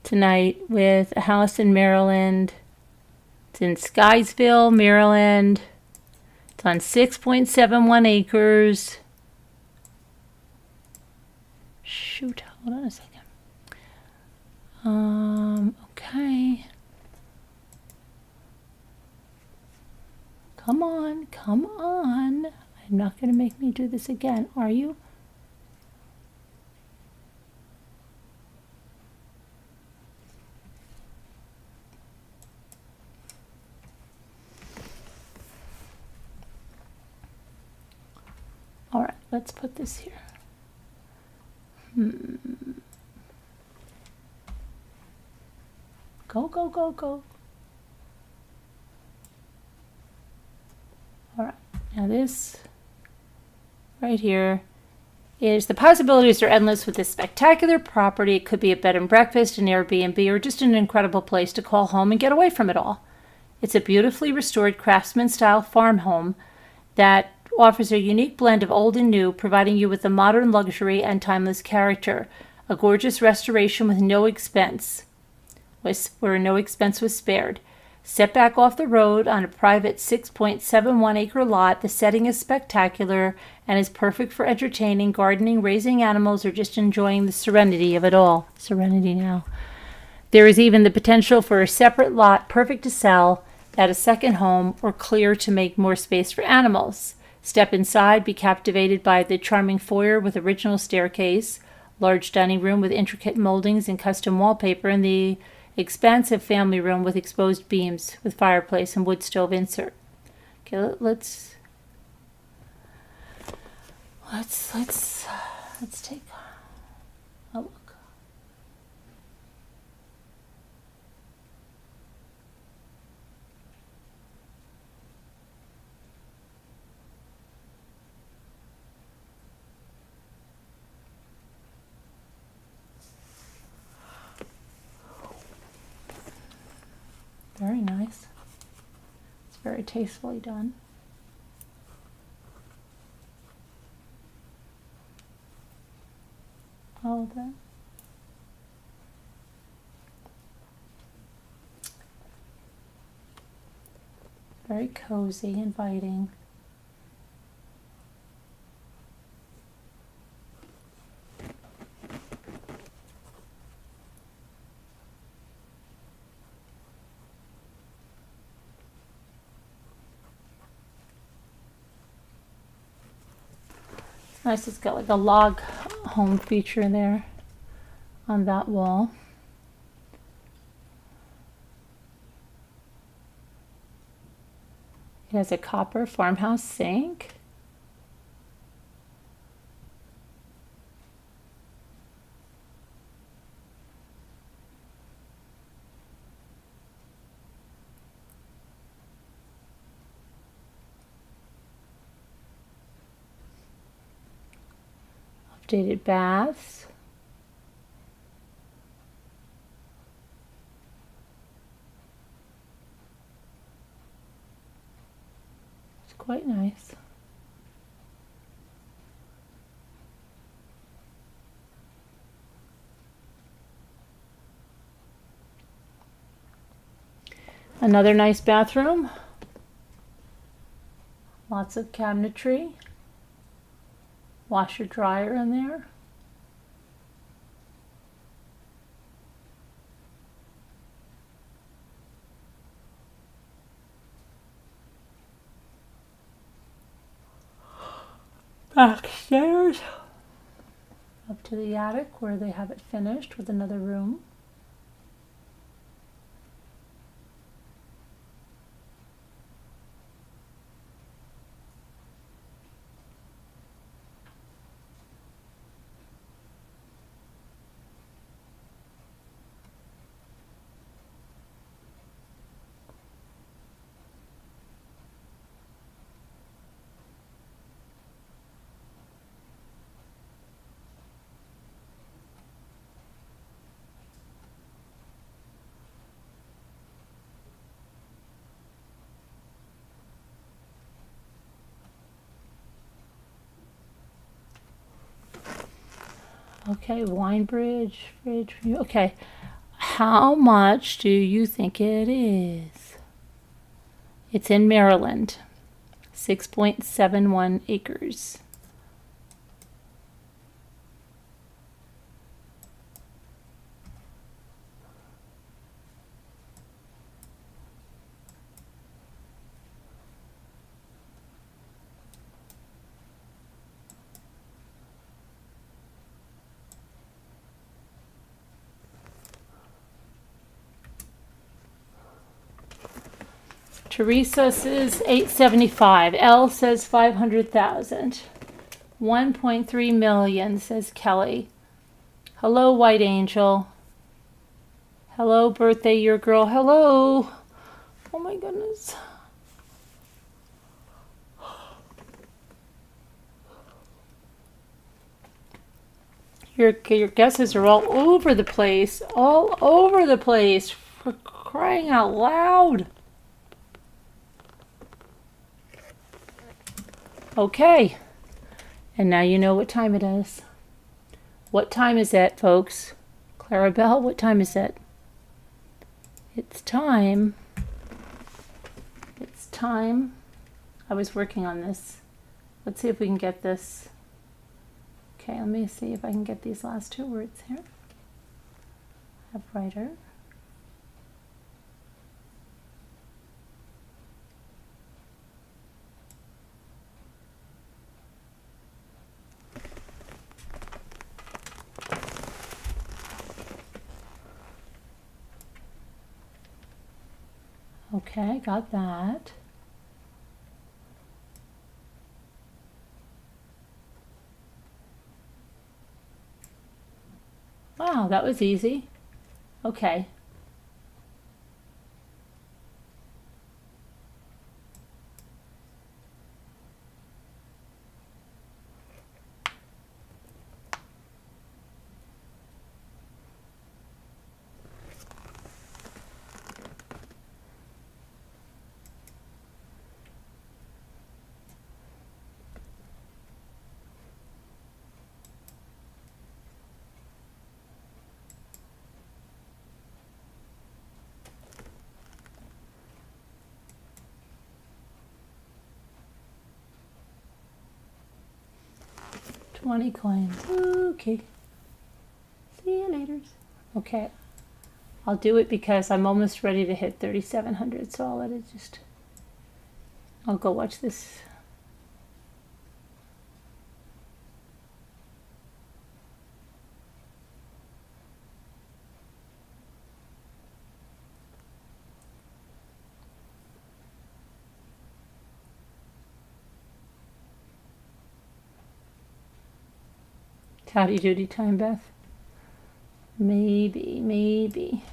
tonight with a house in Maryland. It's in Skysville, Maryland. It's on 6.71 acres. Shoot, hold on a second. Okay. Come on, come on. I'm not going to make me do this again, are you? All right, let's put this here. Go, go, go, go. All right, now this right here is the possibilities are endless with this spectacular property. It could be a bed and breakfast, an Airbnb, or just an incredible place to call home and get away from it all. It's a beautifully restored craftsman-style farm home that offers a unique blend of old and new, providing you with a modern luxury and timeless character. A gorgeous restoration with no expense, where no expense was spared. Set back off the road on a private 6.71 acre lot, the setting is spectacular and is perfect for entertaining, gardening, raising animals, or just enjoying the serenity of it all. Serenity now. There is even the potential for a separate lot, perfect to sell, at a second home, or clear to make more space for animals. Step inside, be captivated by the charming foyer with original staircase, large dining room with intricate moldings and custom wallpaper, and the expansive family room with exposed beams with fireplace and wood stove insert. Okay, let's take a look. Very nice. It's very tastefully done. All of that. Very cozy, inviting. It's nice, it's got like a log home feature there on that wall. It has a copper farmhouse sink. Updated baths. It's quite nice. Another nice bathroom. Lots of cabinetry. Washer dryer in there. Backstairs up to the attic where they have it finished with another room. Okay, wine fridge. Okay, how much do you think it is? It's in Maryland, 6.71 acres. Teresa says 875. L says 500,000. 1.3 million, says Kelly. Hello, White Angel. Hello, birthday your girl. Hello. Oh my goodness. Your guesses are all over the place. All over the place. For crying out loud. Okay, and now you know what time it is. What time is it, folks? Clarabelle, what time is it? It's time. It's time. I was working on this. Let's see if we can get this. Okay, let me see if I can get these last two words here. Have writer. Okay, got that. Wow, that was easy. Okay. 20 coins. Okay. See you later. Okay. I'll do it because I'm almost ready to hit 3,700, so I'll let it just... I'll go watch this. Howdy doody time, Beth. Maybe.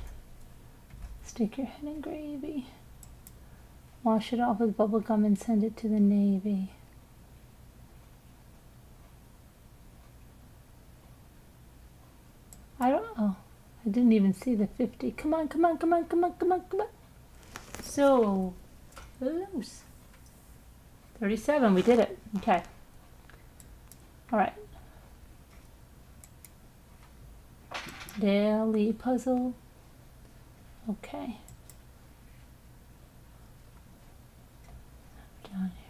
Stick your head in gravy. Wash it off with bubble gum and send it to the Navy. I don't know. I didn't even see the 50. Come on. So, loose. 37, we did it. Okay. All right. Daily puzzle. Okay. Down here.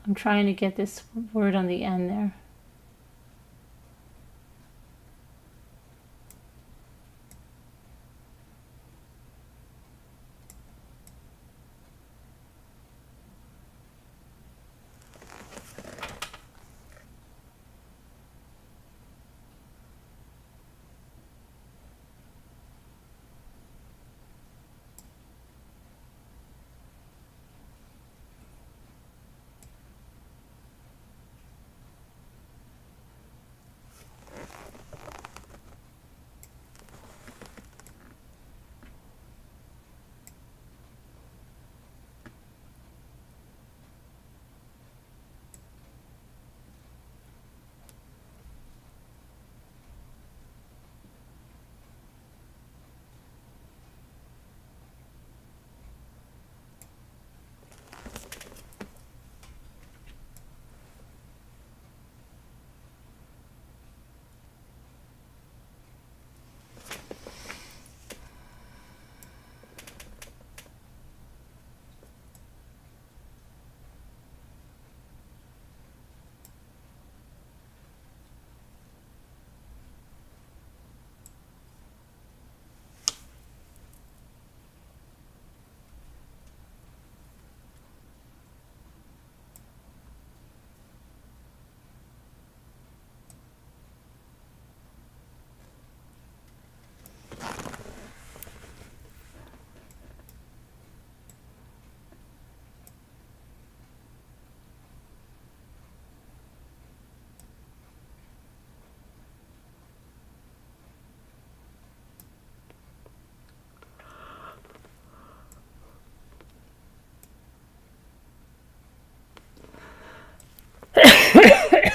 I'm trying to get this word on the end there.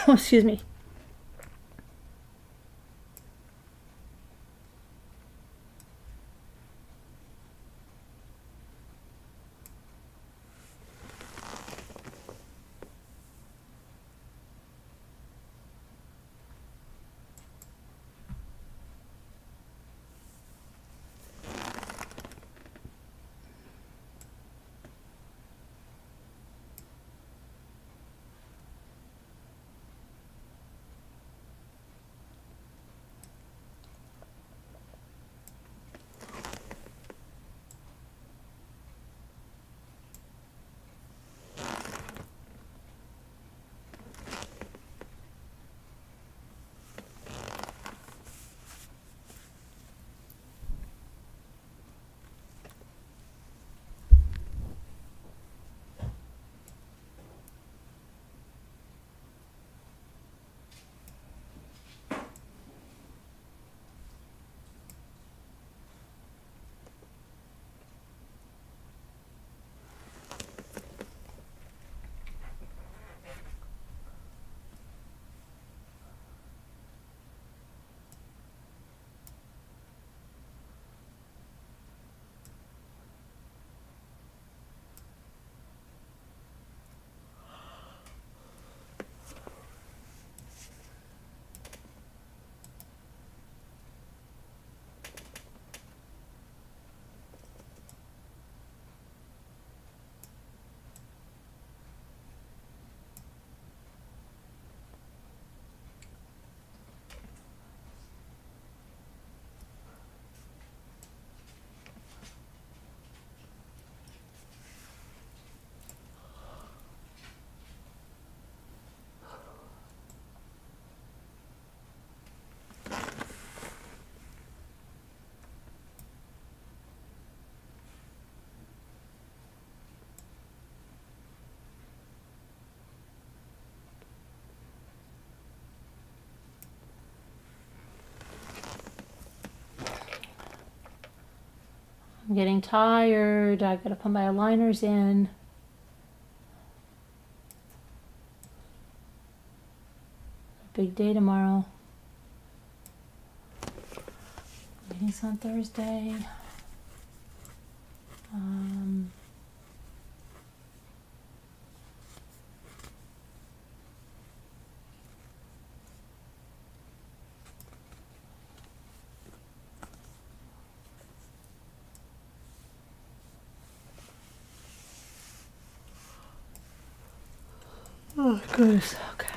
Oh, excuse me. I'm getting tired. I gotta put my aligners in. Big day tomorrow. Meeting's on Thursday. Oh, goodness. Okay.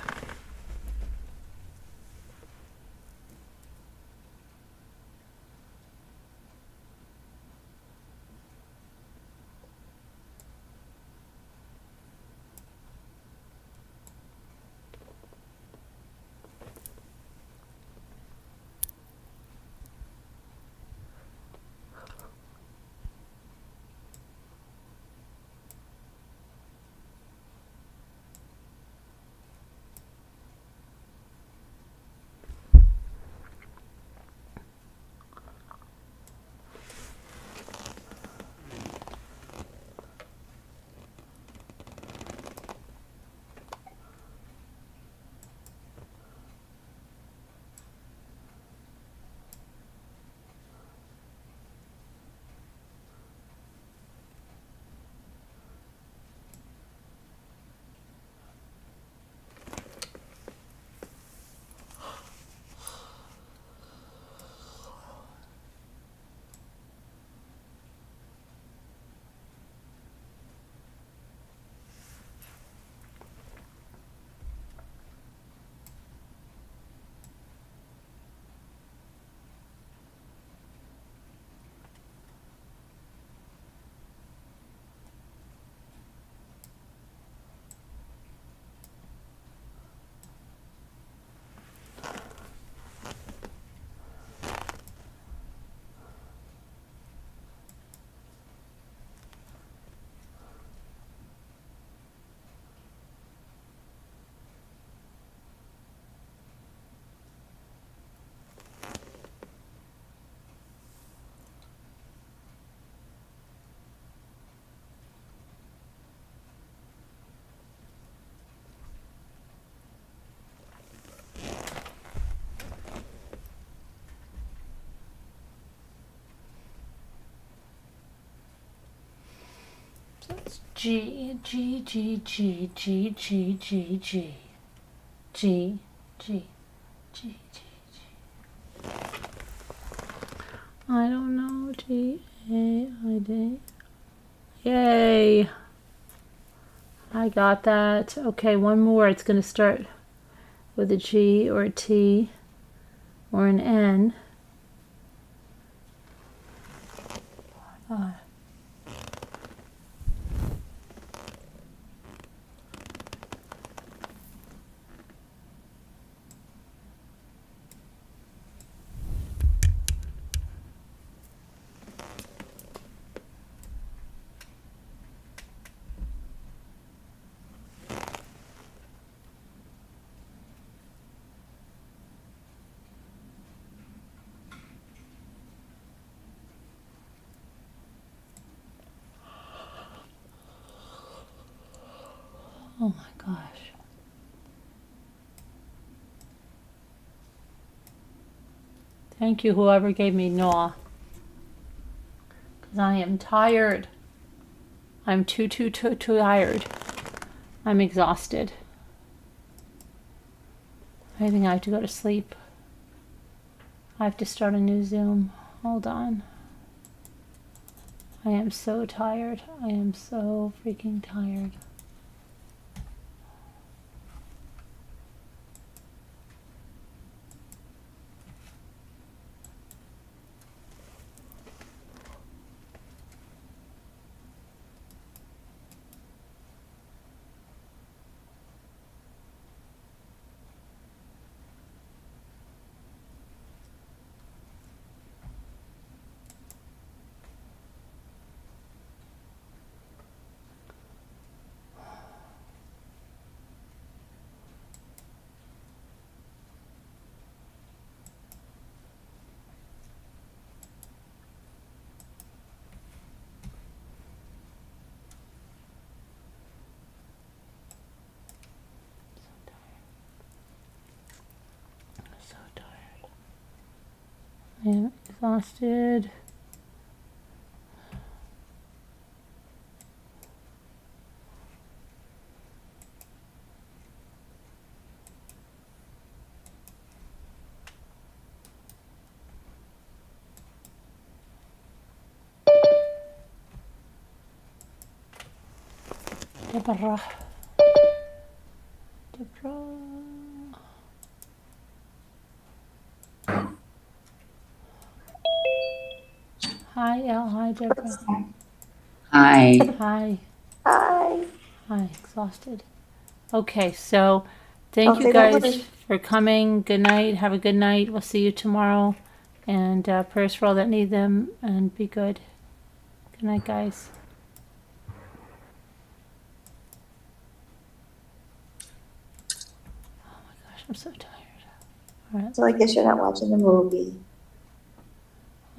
G, G, G, G, G, G, G, G, G, G, G, G. I don't know. G, A, I, D. Yay. I got that. Okay, one more. It's going to start with a G or a T or an N. Oh my gosh. Thank you, whoever gave me gnaw. Because I am tired. I'm too tired. I'm exhausted. I think I have to go to sleep. I have to start a new Zoom. Hold on. I am so tired. I am so freaking tired. exhausted. Deborah. Hi, Elle. Hi, Deborah. Hi. Hi. Hi. Hi. Exhausted. Okay, so thank you guys for coming. Good night. Have a good night. We'll see you tomorrow. And prayers for all that need them, and be good. Good night, guys. Oh my gosh, I'm so tired. All right. So I guess you're not watching the movie.